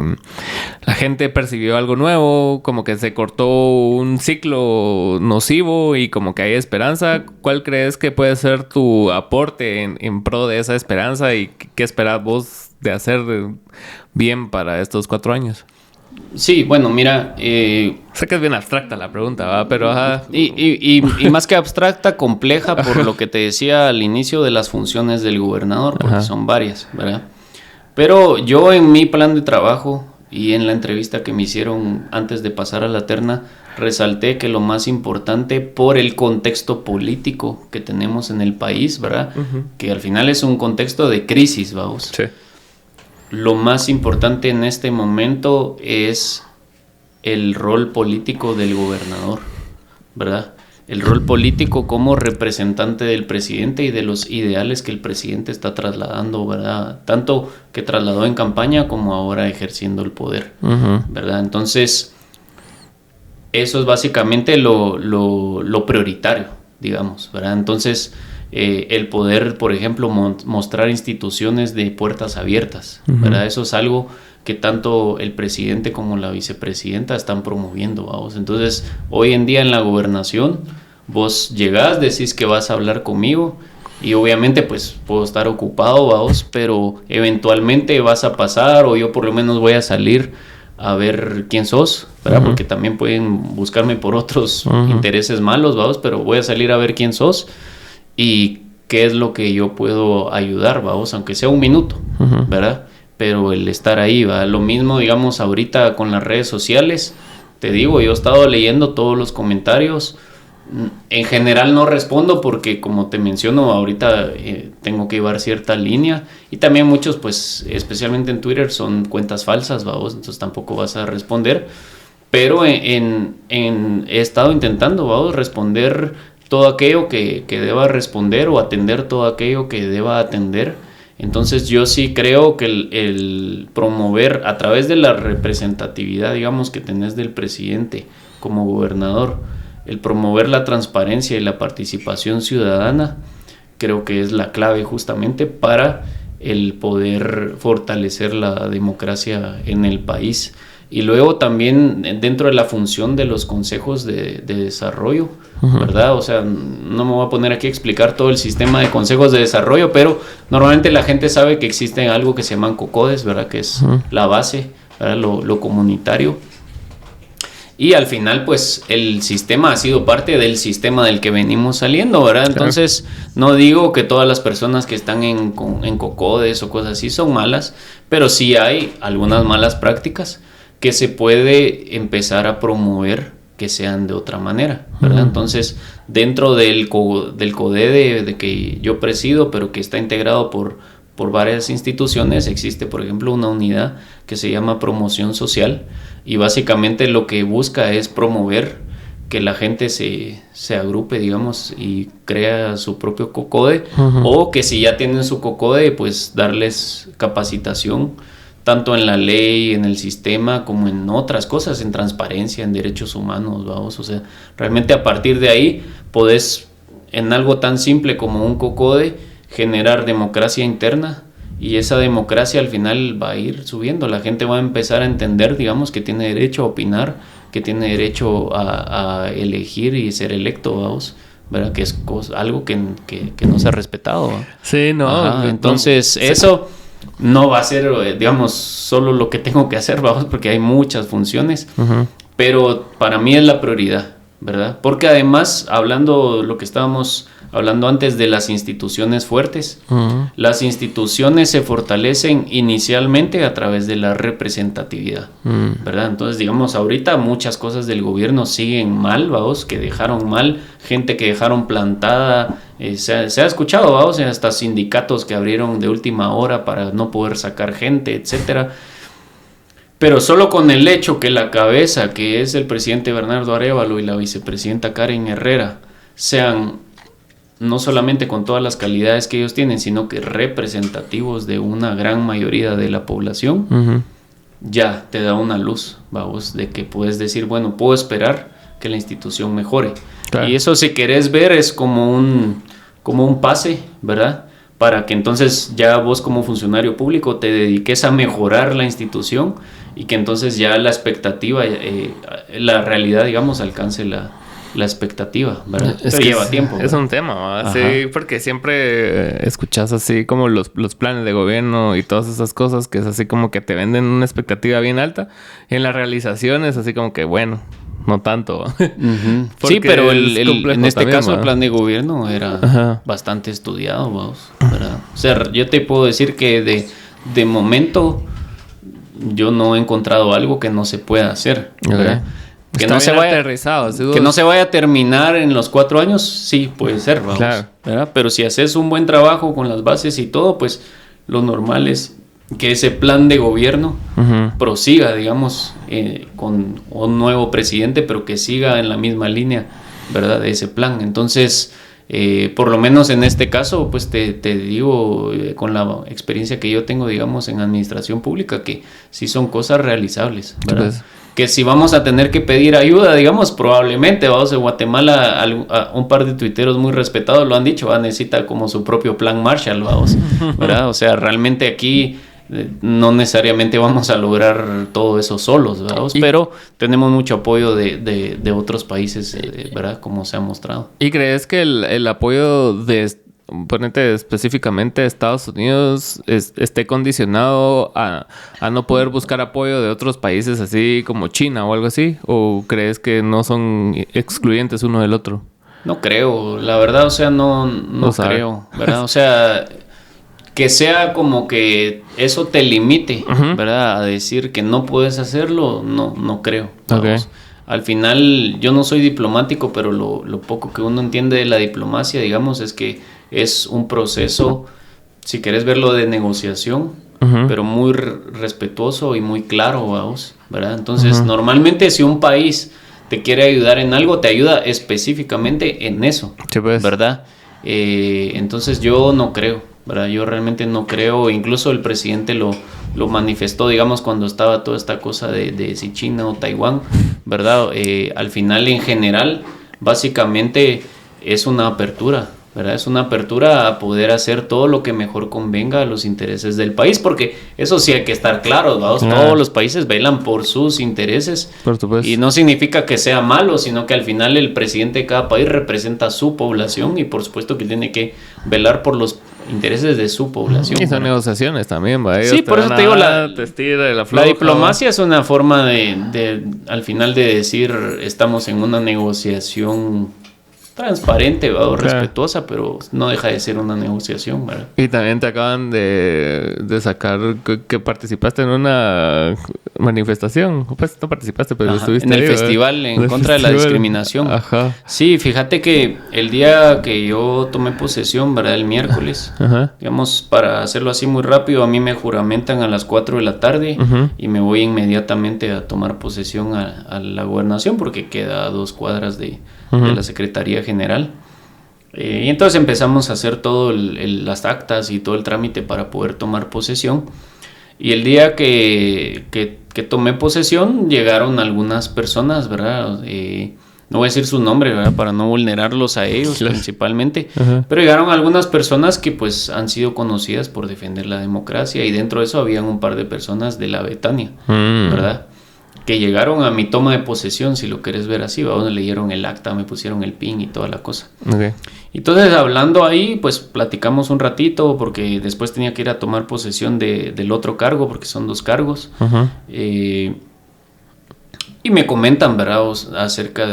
la gente percibió algo nuevo, como que se cortó un ciclo nocivo y como que hay esperanza. ¿Cuál crees que puede ser tu aporte en pro de esa esperanza y qué esperas vos de hacer bien para estos 4 años?
Sí, bueno, mira...
sé que es bien abstracta la pregunta, ¿va? Pero ajá.
Y más que abstracta, compleja por lo que te decía al inicio de las funciones del gobernador, porque son varias, ¿verdad? Pero yo en mi plan de trabajo y en la entrevista que me hicieron antes de pasar a la terna, resalté que lo más importante por el contexto político que tenemos en el país, ¿verdad? Que al final es un contexto de crisis, vamos.
Sí.
Lo más importante en este momento es el rol político del gobernador, ¿verdad? El rol político como representante del presidente y de los ideales que el presidente está trasladando, ¿verdad? Tanto que trasladó en campaña como ahora ejerciendo el poder, ¿verdad? Entonces, eso es básicamente lo prioritario, digamos, ¿verdad? Entonces, el poder, por ejemplo, mostrar instituciones de puertas abiertas, ¿verdad? Eso es algo que tanto el presidente como la vicepresidenta están promoviendo, vamos. Entonces, hoy en día en la gobernación, vos llegás, decís que vas a hablar conmigo y obviamente pues puedo estar ocupado, vamos, pero eventualmente vas a pasar o yo por lo menos voy a salir a ver quién sos, ¿verdad? Uh-huh. Porque también pueden buscarme por otros intereses malos, vamos, pero voy a salir a ver quién sos y qué es lo que yo puedo ayudar, vamos, aunque sea un minuto, ¿verdad? Pero el estar ahí, ¿va? Lo mismo, digamos, ahorita con las redes sociales, te digo, yo he estado leyendo todos los comentarios. En general no respondo porque, como te menciono, ahorita tengo que llevar cierta línea, y también muchos, pues, especialmente en Twitter, son cuentas falsas, vamos, entonces tampoco vas a responder, pero he estado intentando, vamos, responder todo aquello que deba responder o atender todo aquello que deba atender. Entonces yo sí creo que el promover a través de la representatividad, digamos, que tenés del presidente como gobernador, el promover la transparencia y la participación ciudadana, creo que es la clave justamente para el poder fortalecer la democracia en el país. Y luego también dentro de la función de los consejos de desarrollo, ¿verdad? O sea, no me voy a poner aquí a explicar todo el sistema de consejos de desarrollo, pero normalmente la gente sabe que existe algo que se llaman COCODES, ¿verdad? Que es la base, ¿verdad? Lo comunitario. Y al final, pues, el sistema ha sido parte del sistema del que venimos saliendo, ¿verdad? Entonces, no digo que todas las personas que están en COCODES o cosas así son malas, pero sí hay algunas malas prácticas que se puede empezar a promover que sean de otra manera, ¿verdad? Entonces, dentro del CODEDE de que yo presido, pero que está integrado por varias instituciones, existe, por ejemplo, una unidad que se llama Promoción Social, y básicamente lo que busca es promover que la gente se agrupe, digamos, y crea su propio COCODE, o que si ya tienen su COCODE, pues darles capacitación, tanto en la ley, en el sistema, como en otras cosas, en transparencia, en derechos humanos, vamos. O sea, realmente a partir de ahí podés, en algo tan simple como un COCODE, generar democracia interna, y esa democracia al final va a ir subiendo. La gente va a empezar a entender, digamos, que tiene derecho a opinar, que tiene derecho a elegir y ser electo, vamos, ¿verdad? Que es algo que no se ha respetado, ¿va?
Sí, no.
Ajá, entonces, eso no va a ser, digamos, solo lo que tengo que hacer, vamos, porque hay muchas funciones, pero para mí es la prioridad, ¿verdad? Porque además, hablando lo que estábamos hablando antes de las instituciones fuertes, las instituciones se fortalecen inicialmente a través de la representatividad, ¿verdad? Entonces, digamos, ahorita muchas cosas del gobierno siguen mal, vamos, que dejaron mal, gente que dejaron plantada, se ha escuchado, vamos, hasta sindicatos que abrieron de última hora para no poder sacar gente, etcétera. Pero solo con el hecho que la cabeza, que es el presidente Bernardo Arévalo, y la vicepresidenta Karen Herrera, sean no solamente con todas las calidades que ellos tienen, sino que representativos de una gran mayoría de la población, ya te da una luz, vamos, de que puedes decir, bueno, puedo esperar que la institución mejore. Claro. Y eso, si querés ver, es como un pase, ¿verdad? Para que entonces ya vos, como funcionario público, te dediques a mejorar la institución, y que entonces ya la expectativa, la realidad, digamos, alcance la expectativa, ¿verdad?
Pero lleva tiempo. Es un tema, ¿verdad? Sí, porque siempre escuchas así como los planes de gobierno y todas esas cosas, que es así como que te venden una expectativa bien alta, y en la realización es así como que, bueno, no tanto.
Sí, pero en este caso, ¿verdad? El plan de gobierno era bastante estudiado, vamos, ¿verdad? O sea, yo te puedo decir que de momento yo no he encontrado algo que no se pueda hacer, ¿verdad? Que no se vaya a terminar en los 4 años, sí, puede ser, vamos, claro, ¿verdad? Pero si haces un buen trabajo con las bases y todo, pues lo normal es que ese plan de gobierno prosiga, digamos, con un nuevo presidente, pero que siga en la misma línea, ¿verdad?, de ese plan. Entonces, por lo menos en este caso, pues te digo, con la experiencia que yo tengo, digamos, en administración pública, que sí son cosas realizables, ¿verdad? Pues, que si vamos a tener que pedir ayuda, digamos, probablemente, vamos, en Guatemala, a un par de tuiteros muy respetados lo han dicho, necesita como su propio plan Marshall, vamos, ¿verdad? O sea, realmente aquí no necesariamente vamos a lograr todo eso solos, ¿verdad? Pero tenemos mucho apoyo de otros países, ¿verdad? Como se ha mostrado.
¿Y crees que el apoyo ponete específicamente Estados Unidos, esté condicionado a no poder buscar apoyo de otros países así como China o algo así? ¿O crees que no son excluyentes uno del otro?
No creo, la verdad, o sea, no creo, ¿verdad? O sea, que sea como que eso te limite, ¿verdad? A decir que no puedes hacerlo, no creo. Okay. Al final, yo no soy diplomático, pero lo poco que uno entiende de la diplomacia, digamos, es que es un proceso, si querés verlo, de negociación, pero muy respetuoso y muy claro, vamos, ¿verdad? Entonces, normalmente si un país te quiere ayudar en algo, te ayuda específicamente en eso, sí, pues, ¿verdad? Entonces yo no creo, ¿verdad? Yo realmente no creo, incluso el presidente lo manifestó, digamos, cuando estaba toda esta cosa de si China o Taiwán, ¿verdad? Al final, en general, básicamente es una apertura, ¿verdad? Es una apertura a poder hacer todo lo que mejor convenga a los intereses del país, porque eso sí hay que estar claro, ¿verdad? Todos los países velan por sus intereses, por supuesto. Y no significa que sea malo, sino que al final el presidente de cada país representa a su población y por supuesto que tiene que velar por los intereses de su población.
Y son negociaciones también, ¿va?
Sí, por eso te digo, la diplomacia es una forma de al final de decir estamos en una negociación transparente, ¿verdad? O respetuosa, pero no deja de ser una negociación, ¿verdad?
Y también te acaban de sacar que participaste en una manifestación. Pues no participaste, pero estuviste
en el festival en contra de la discriminación. Ajá. Sí, fíjate que el día que yo tomé posesión, ¿verdad? El miércoles, digamos, para hacerlo así muy rápido, a mí me juramentan a las 4 de la tarde y me voy inmediatamente a tomar posesión a la gobernación porque queda a 2 cuadras de la Secretaría General. Y entonces empezamos a hacer todo las actas y todo el trámite para poder tomar posesión. Y el día que tomé posesión llegaron algunas personas, ¿verdad? No voy a decir su nombre, ¿verdad? Para no vulnerarlos a ellos principalmente. Pero llegaron algunas personas que pues han sido conocidas por defender la democracia y dentro de eso habían un par de personas de la Betania, ¿verdad? Que llegaron a mi toma de posesión, si lo querés ver así, donde leyeron el acta, me pusieron el pin y toda la cosa. Okay. Entonces, hablando ahí, pues platicamos un ratito, porque después tenía que ir a tomar posesión del otro cargo, porque son 2 cargos. Y me comentan, ¿verdad? Acerca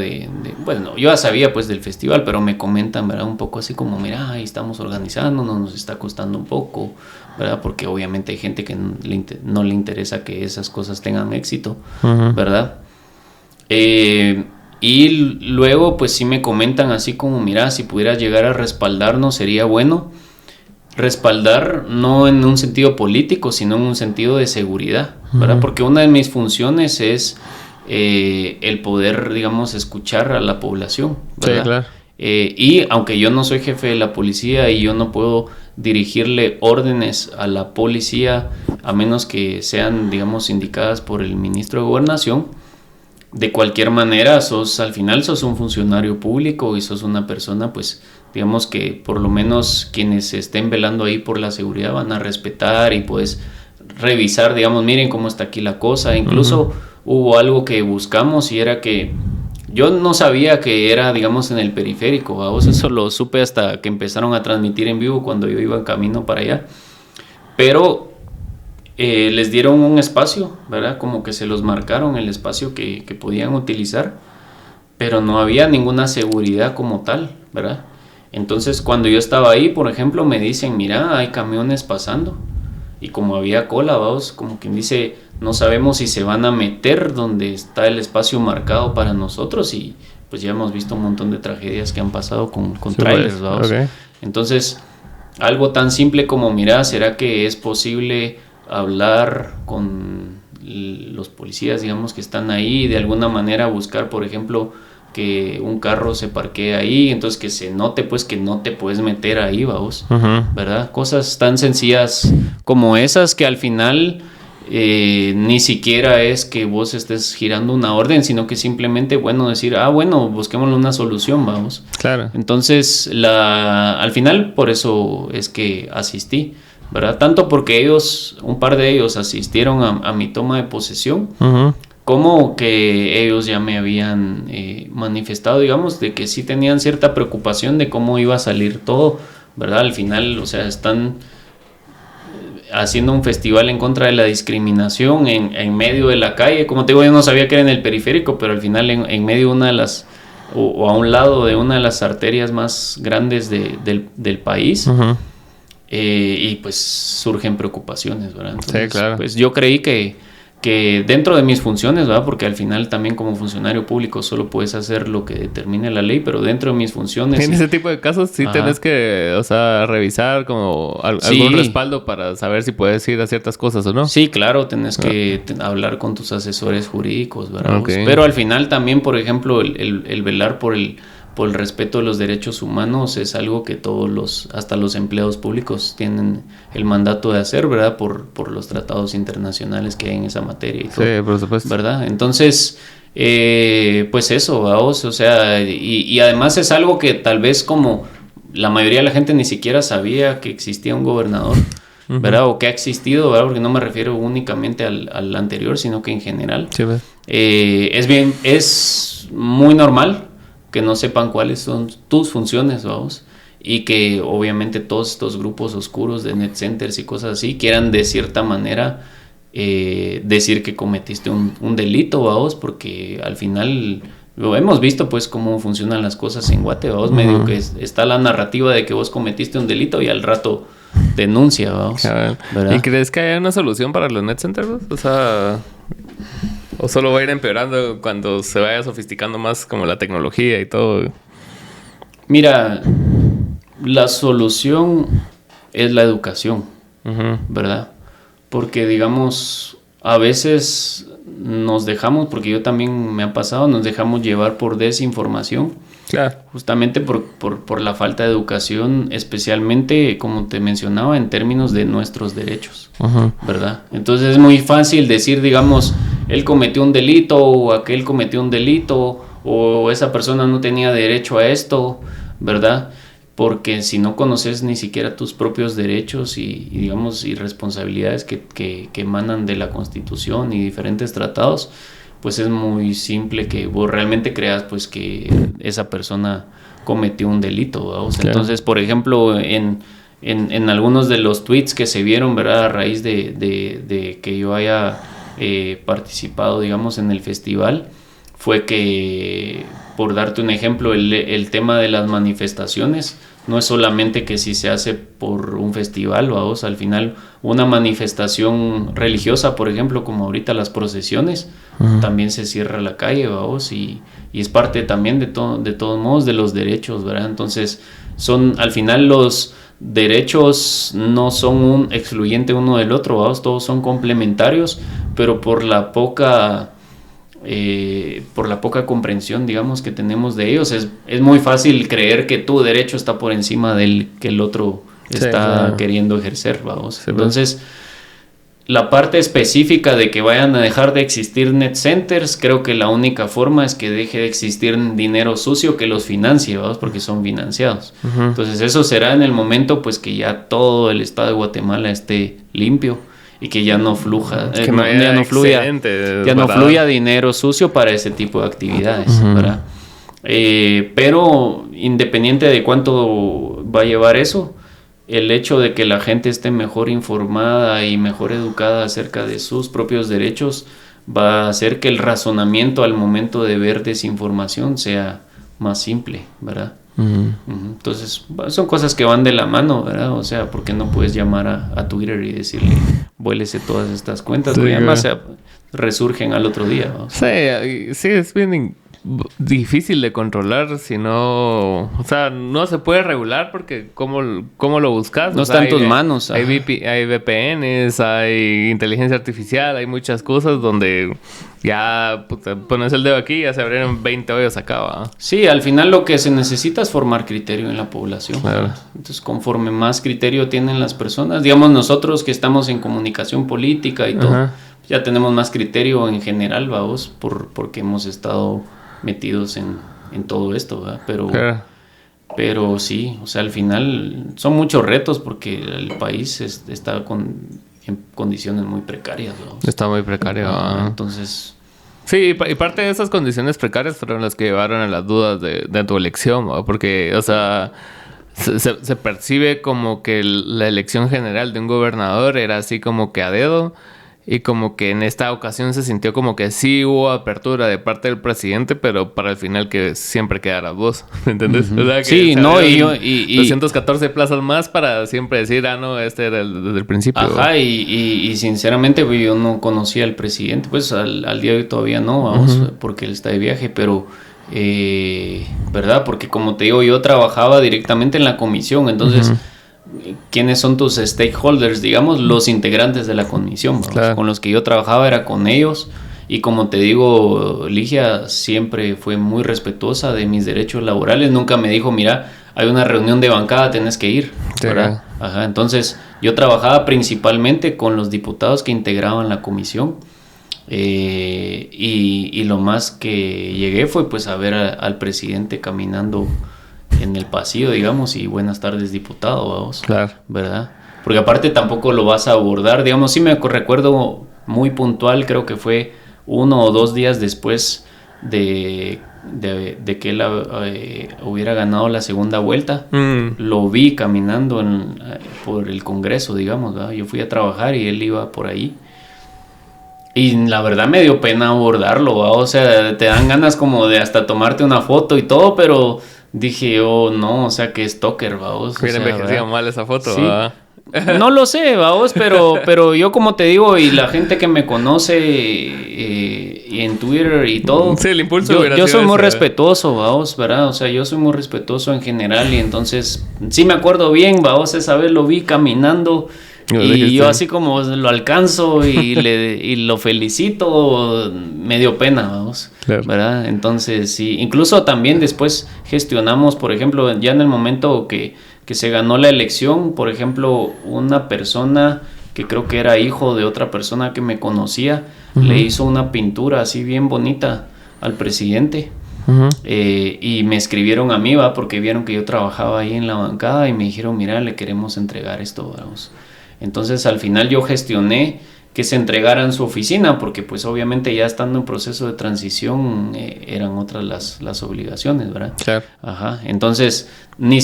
bueno, yo ya sabía pues del festival, pero me comentan, ¿verdad? Un poco así como, mira, ahí estamos organizándonos, nos está costando un poco, ¿verdad? Porque obviamente hay gente que no le interesa que esas cosas tengan éxito, ¿verdad? Y luego pues sí me comentan así como, mira, si pudieras llegar a respaldarnos sería bueno. Respaldar no en un sentido político, sino en un sentido de seguridad, ¿verdad? Porque una de mis funciones es el poder, digamos, escuchar a la población, ¿verdad? Sí, claro. Y aunque yo no soy jefe de la policía y yo no puedo dirigirle órdenes a la policía a menos que sean, digamos, indicadas por el ministro de Gobernación, de cualquier manera al final sos un funcionario público y sos una persona, pues, digamos que por lo menos quienes estén velando ahí por la seguridad van a respetar y puedes revisar, digamos, miren cómo está aquí la cosa. Incluso hubo algo que buscamos y era que yo no sabía que era, digamos, en el periférico, ¿vos? Eso lo supe hasta que empezaron a transmitir en vivo cuando yo iba en camino para allá. Pero les dieron un espacio, ¿verdad? Como que se los marcaron el espacio que podían utilizar, pero no había ninguna seguridad como tal, ¿verdad? Entonces, cuando yo estaba ahí, por ejemplo, me dicen, mira, hay camiones pasando. Y como había cola, vamos, como quien dice, no sabemos si se van a meter donde está el espacio marcado para nosotros. Y pues ya hemos visto un montón de tragedias que han pasado con trailers, vamos. Okay. Entonces, algo tan simple como, mira, ¿será que es posible hablar con los policías, digamos, que están ahí? De alguna manera buscar, por ejemplo, que un carro se parquee ahí, entonces que se note pues que no te puedes meter ahí, vamos, ¿verdad? Cosas tan sencillas como esas que al final ni siquiera es que vos estés girando una orden, sino que simplemente, bueno, decir, bueno, busquémosle una solución, vamos. Claro. Entonces, al final por eso es que asistí, ¿verdad? Tanto porque un par de ellos asistieron a mi toma de posesión, como que ellos ya me habían manifestado, digamos, de que sí tenían cierta preocupación de cómo iba a salir todo, ¿verdad? Al final, o sea, están haciendo un festival en contra de la discriminación en medio de la calle. Como te digo, yo no sabía que era en el periférico, pero al final en medio de una de las, o a un lado de una de las arterias más grandes del país. Y pues surgen preocupaciones, ¿verdad? Entonces,
sí, claro.
Pues yo creí que dentro de mis funciones, ¿verdad? Porque al final también como funcionario público solo puedes hacer lo que determine la ley, pero dentro de mis funciones...
En ese tipo de casos sí tenés que, o sea, revisar como algún respaldo para saber si puedes ir a ciertas cosas o no.
Sí, claro, tenés que hablar con tus asesores jurídicos, ¿verdad? Pero al final también, por ejemplo, el velar por el respeto de los derechos humanos es algo que hasta los empleados públicos tienen el mandato de hacer, ¿verdad? Por los tratados internacionales que hay en esa materia y todo.
Sí, por supuesto.
¿Verdad? Entonces, pues eso, vamos, o sea, y además es algo que tal vez como la mayoría de la gente ni siquiera sabía que existía un gobernador, ¿verdad? O que ha existido, ¿verdad? Porque no me refiero únicamente al anterior, sino que en general.
Sí,
es muy normal que no sepan cuáles son tus funciones, vamos, y que obviamente todos estos grupos oscuros de net centers y cosas así quieran de cierta manera decir que cometiste un delito, vamos, porque al final lo hemos visto pues cómo funcionan las cosas en Guate, vamos, medio que está la narrativa de que vos cometiste un delito y al rato denuncia, vamos.
¿Y crees que hay una solución para los net centers? O sea... ¿O solo va a ir empeorando cuando se vaya sofisticando más como la tecnología y todo?
Mira, la solución es la educación, ¿verdad? Porque, digamos, a veces nos dejamos, porque yo también me ha pasado, nos dejamos llevar por desinformación.
Claro.
Justamente por la falta de educación, especialmente, como te mencionaba, en términos de nuestros derechos, ¿verdad? Entonces es muy fácil decir, digamos, él cometió un delito o aquel cometió un delito o esa persona no tenía derecho a esto, ¿verdad? Porque si no conoces ni siquiera tus propios derechos y digamos, y responsabilidades que emanan de la Constitución y diferentes tratados, pues es muy simple que vos realmente creas pues que esa persona cometió un delito, ¿verdad? O sea, claro. Entonces, por ejemplo, en algunos de los tweets que se vieron, ¿verdad? A raíz de que yo haya participado, digamos, en el festival, fue que, por darte un ejemplo, el tema de las manifestaciones no es solamente que si se hace por un festival, vamos, al final una manifestación religiosa, por ejemplo, como ahorita las procesiones, también se cierra la calle, vamos, y es parte también de todos modos de los derechos, ¿verdad? Entonces, al final los derechos no son un excluyente uno del otro, vamos, todos son complementarios, pero por la poca comprensión, digamos, que tenemos de ellos, es muy fácil creer que tu derecho está por encima del que el otro está queriendo ejercer, vamos. Sí, entonces, la parte específica de que vayan a dejar de existir net centers, creo que la única forma es que deje de existir dinero sucio que los financie, vamos, porque son financiados. Entonces, eso será en el momento, pues, que ya todo el estado de Guatemala esté limpio y que ya no fluya dinero sucio para ese tipo de actividades, ¿verdad? Pero independiente de cuánto va a llevar eso, el hecho de que la gente esté mejor informada y mejor educada acerca de sus propios derechos va a hacer que el razonamiento al momento de ver desinformación sea más simple, ¿verdad? Entonces, son cosas que van de la mano, ¿verdad? O sea, ¿por qué no puedes llamar a Twitter y decirle, vuélese todas estas cuentas? Sí, porque además resurgen al otro día, ¿no?
Sí, es bien difícil de controlar si no... O sea, no se puede regular porque ¿cómo lo buscas?
No está en tus manos.
Hay VPNs, hay inteligencia artificial, hay muchas cosas donde ya pones el dedo aquí y ya se abrieron 20 hoyos acá, ¿va?
Sí, al final lo que se necesita es formar criterio en la población. Claro. Entonces, conforme más criterio tienen las personas, digamos nosotros que estamos en comunicación política y todo, ya tenemos más criterio en general, vamos, porque hemos estado metidos en todo esto, ¿verdad? Pero sí, o sea, al final son muchos retos porque el país está en condiciones muy precarias, ¿no?
Está muy precario.
Entonces...
Sí, y parte de esas condiciones precarias fueron las que llevaron a las dudas de tu elección, ¿no? Porque, o sea, se percibe como que la elección general de un gobernador era así como que a dedo. Y como que en esta ocasión se sintió como que sí hubo apertura de parte del presidente, pero para el final que siempre quedaras vos, ¿me entiendes? O sea, que
sí, no, y
214 plazas más para siempre decir, no, este era desde el principio.
Ajá, y sinceramente pues, yo no conocía al presidente, pues al día de hoy todavía no, vamos, porque él está de viaje, pero... ¿verdad? Porque como te digo, yo trabajaba directamente en la comisión, entonces... ¿Quiénes son tus stakeholders? Digamos, los integrantes de la comisión. Claro. Con los que yo trabajaba era con ellos. Y como te digo, Ligia siempre fue muy respetuosa de mis derechos laborales. Nunca me dijo, mira, hay una reunión de bancada, tenés que ir. ¿Verdad? Ajá, entonces, yo trabajaba principalmente con los diputados que integraban la comisión. Y lo más que llegué fue pues a ver al presidente caminando en el pasillo, digamos, y buenas tardes, diputado, vamos.
Claro.
¿Verdad? Porque aparte tampoco lo vas a abordar, digamos, sí me recuerdo muy puntual, creo que fue 1 o 2 días después de que él hubiera ganado la segunda vuelta, lo vi caminando por el Congreso, digamos, ¿verdad? Yo fui a trabajar y él iba por ahí. Y la verdad me dio pena abordarlo, ¿verdad? O sea, te dan ganas como de hasta tomarte una foto y todo, pero... Dije, no, o sea, que stalker, vamos.
Mira, envejecía mal esa foto,
sí.
¿verdad?
No lo sé, vamos, pero yo como te digo, y la gente que me conoce y en Twitter y todo,
sí, el impulso
yo soy muy respetuoso, vamos, ¿verdad? O sea, yo soy muy respetuoso en general y entonces, sí me acuerdo bien, vamos, esa vez lo vi caminando y yo así como lo alcanzo y lo felicito, me dio pena, vamos, claro. ¿Verdad? Entonces, sí, incluso también después gestionamos, por ejemplo, ya en el momento que se ganó la elección, por ejemplo, una persona que creo que era hijo de otra persona que me conocía, le hizo una pintura así bien bonita al presidente. Y me escribieron a mí, ¿va? Porque vieron que yo trabajaba ahí en la bancada y me dijeron, mira, le queremos entregar esto, vamos. Entonces al final yo gestioné que se entregara en su oficina porque pues obviamente ya estando en proceso de transición eran otras las obligaciones, ¿verdad?
Claro.
Ajá. Entonces ni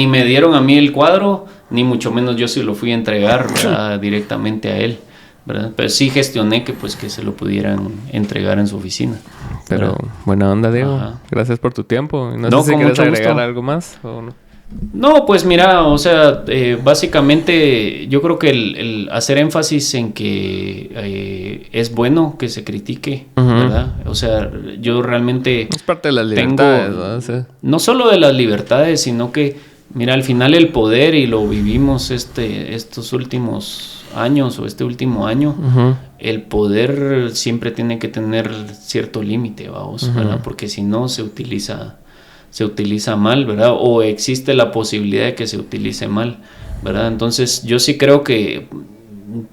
me dieron a mí el cuadro, ni mucho menos yo sí lo fui a entregar, ¿verdad? Directamente a él, ¿verdad? Pero sí gestioné que pues que se lo pudieran entregar en su oficina.
Pero buena onda, Diego. Ajá. Gracias por tu tiempo. No sé si quieres agregar algo más o no.
No, pues mira, o sea, básicamente yo creo que el hacer énfasis en que es bueno que se critique, ¿verdad? O sea, yo realmente...
Es parte de las libertades, ¿no? Sí.
No solo de las libertades, sino que, mira, al final el poder, y lo vivimos estos últimos años o este último año, el poder siempre tiene que tener cierto límite, vamos, ¿verdad? Porque si no se utiliza mal, ¿verdad? O existe la posibilidad de que se utilice mal, ¿verdad? Entonces yo sí creo que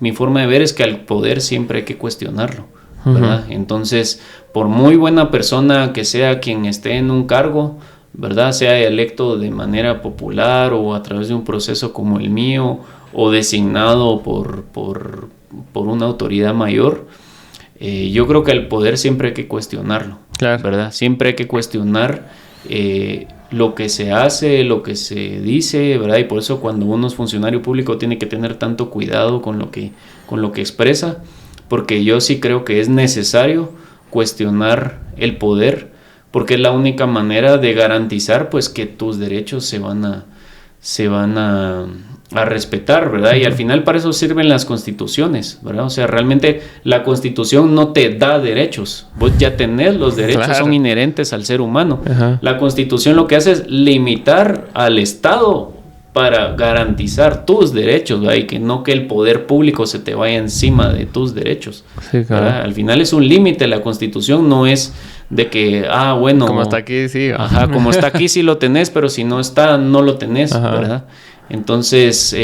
mi forma de ver es que al poder siempre hay que cuestionarlo, ¿verdad? Entonces, por muy buena persona que sea quien esté en un cargo, ¿verdad? Sea electo de manera popular o a través de un proceso como el mío o designado por una autoridad mayor, yo creo que al poder siempre hay que cuestionarlo,
claro.
¿verdad? Siempre hay que cuestionar lo que se hace, lo que se dice, ¿verdad? Y por eso cuando uno es funcionario público tiene que tener tanto cuidado con lo que expresa, porque yo sí creo que es necesario cuestionar el poder, porque es la única manera de garantizar pues que tus derechos se van a respetar, ¿verdad? Y al final para eso sirven las constituciones, ¿verdad? O sea, realmente la constitución no te da derechos, vos ya tenés los derechos, claro. Son inherentes al ser humano. La constitución lo que hace es limitar al Estado para garantizar tus derechos, ¿verdad? Y que no que el poder público se te vaya encima de tus derechos, sí, claro. Al final es un límite, la constitución no es de que, bueno...
Como está aquí, sí.
Ajá, como está aquí sí lo tenés, pero si no está, no lo tenés, ¿verdad? Entonces,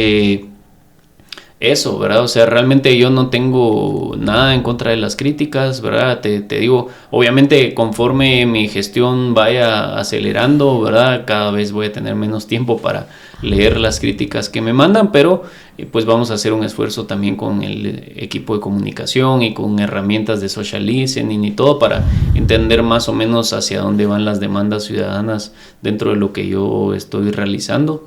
eso, ¿verdad? O sea, realmente yo no tengo nada en contra de las críticas, ¿verdad? Te digo, obviamente conforme mi gestión vaya acelerando, ¿verdad? Cada vez voy a tener menos tiempo para leer las críticas que me mandan, pero pues vamos a hacer un esfuerzo también con el equipo de comunicación y con herramientas de social listening y todo para entender más o menos hacia dónde van las demandas ciudadanas dentro de lo que yo estoy realizando.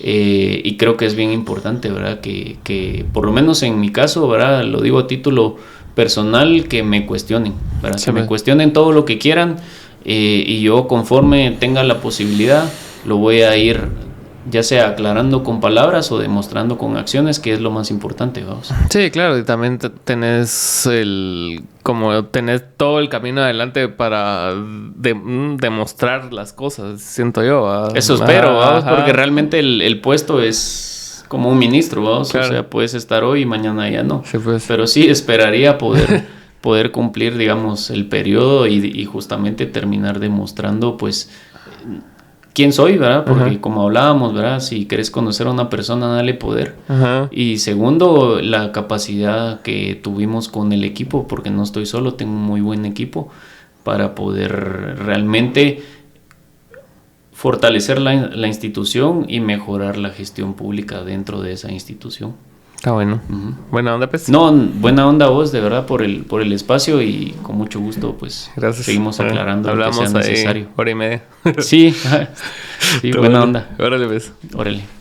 Y creo que es bien importante, ¿verdad? Que por lo menos en mi caso, ¿verdad? Lo digo a título personal, que me cuestionen, ¿verdad? Sí, que me cuestionen todo lo que quieran, y yo conforme tenga la posibilidad lo voy a ir ya sea aclarando con palabras o demostrando con acciones, que es lo más importante, vamos.
Sí, claro, y también tenés todo el camino adelante para demostrar las cosas, siento yo. ¿Verdad?
Eso espero, vamos, porque realmente el puesto es como un ministro, vamos, claro. O sea, puedes estar hoy y mañana ya no. Sí, pues. Pero sí esperaría poder cumplir, digamos, el periodo y justamente terminar demostrando, pues, quién soy, ¿verdad? Porque como hablábamos, ¿verdad? Si querés conocer a una persona, dale poder. Y segundo, la capacidad que tuvimos con el equipo, porque no estoy solo, tengo un muy buen equipo para poder realmente fortalecer la institución y mejorar la gestión pública dentro de esa institución.
Está bueno. Buena onda, pues.
No, buena onda vos, de verdad, por el espacio, y con mucho gusto, pues. Gracias. Seguimos aclarando lo que sea necesario.
Hora y media.
Sí, sí, buena onda.
Órale, pues.
Órale.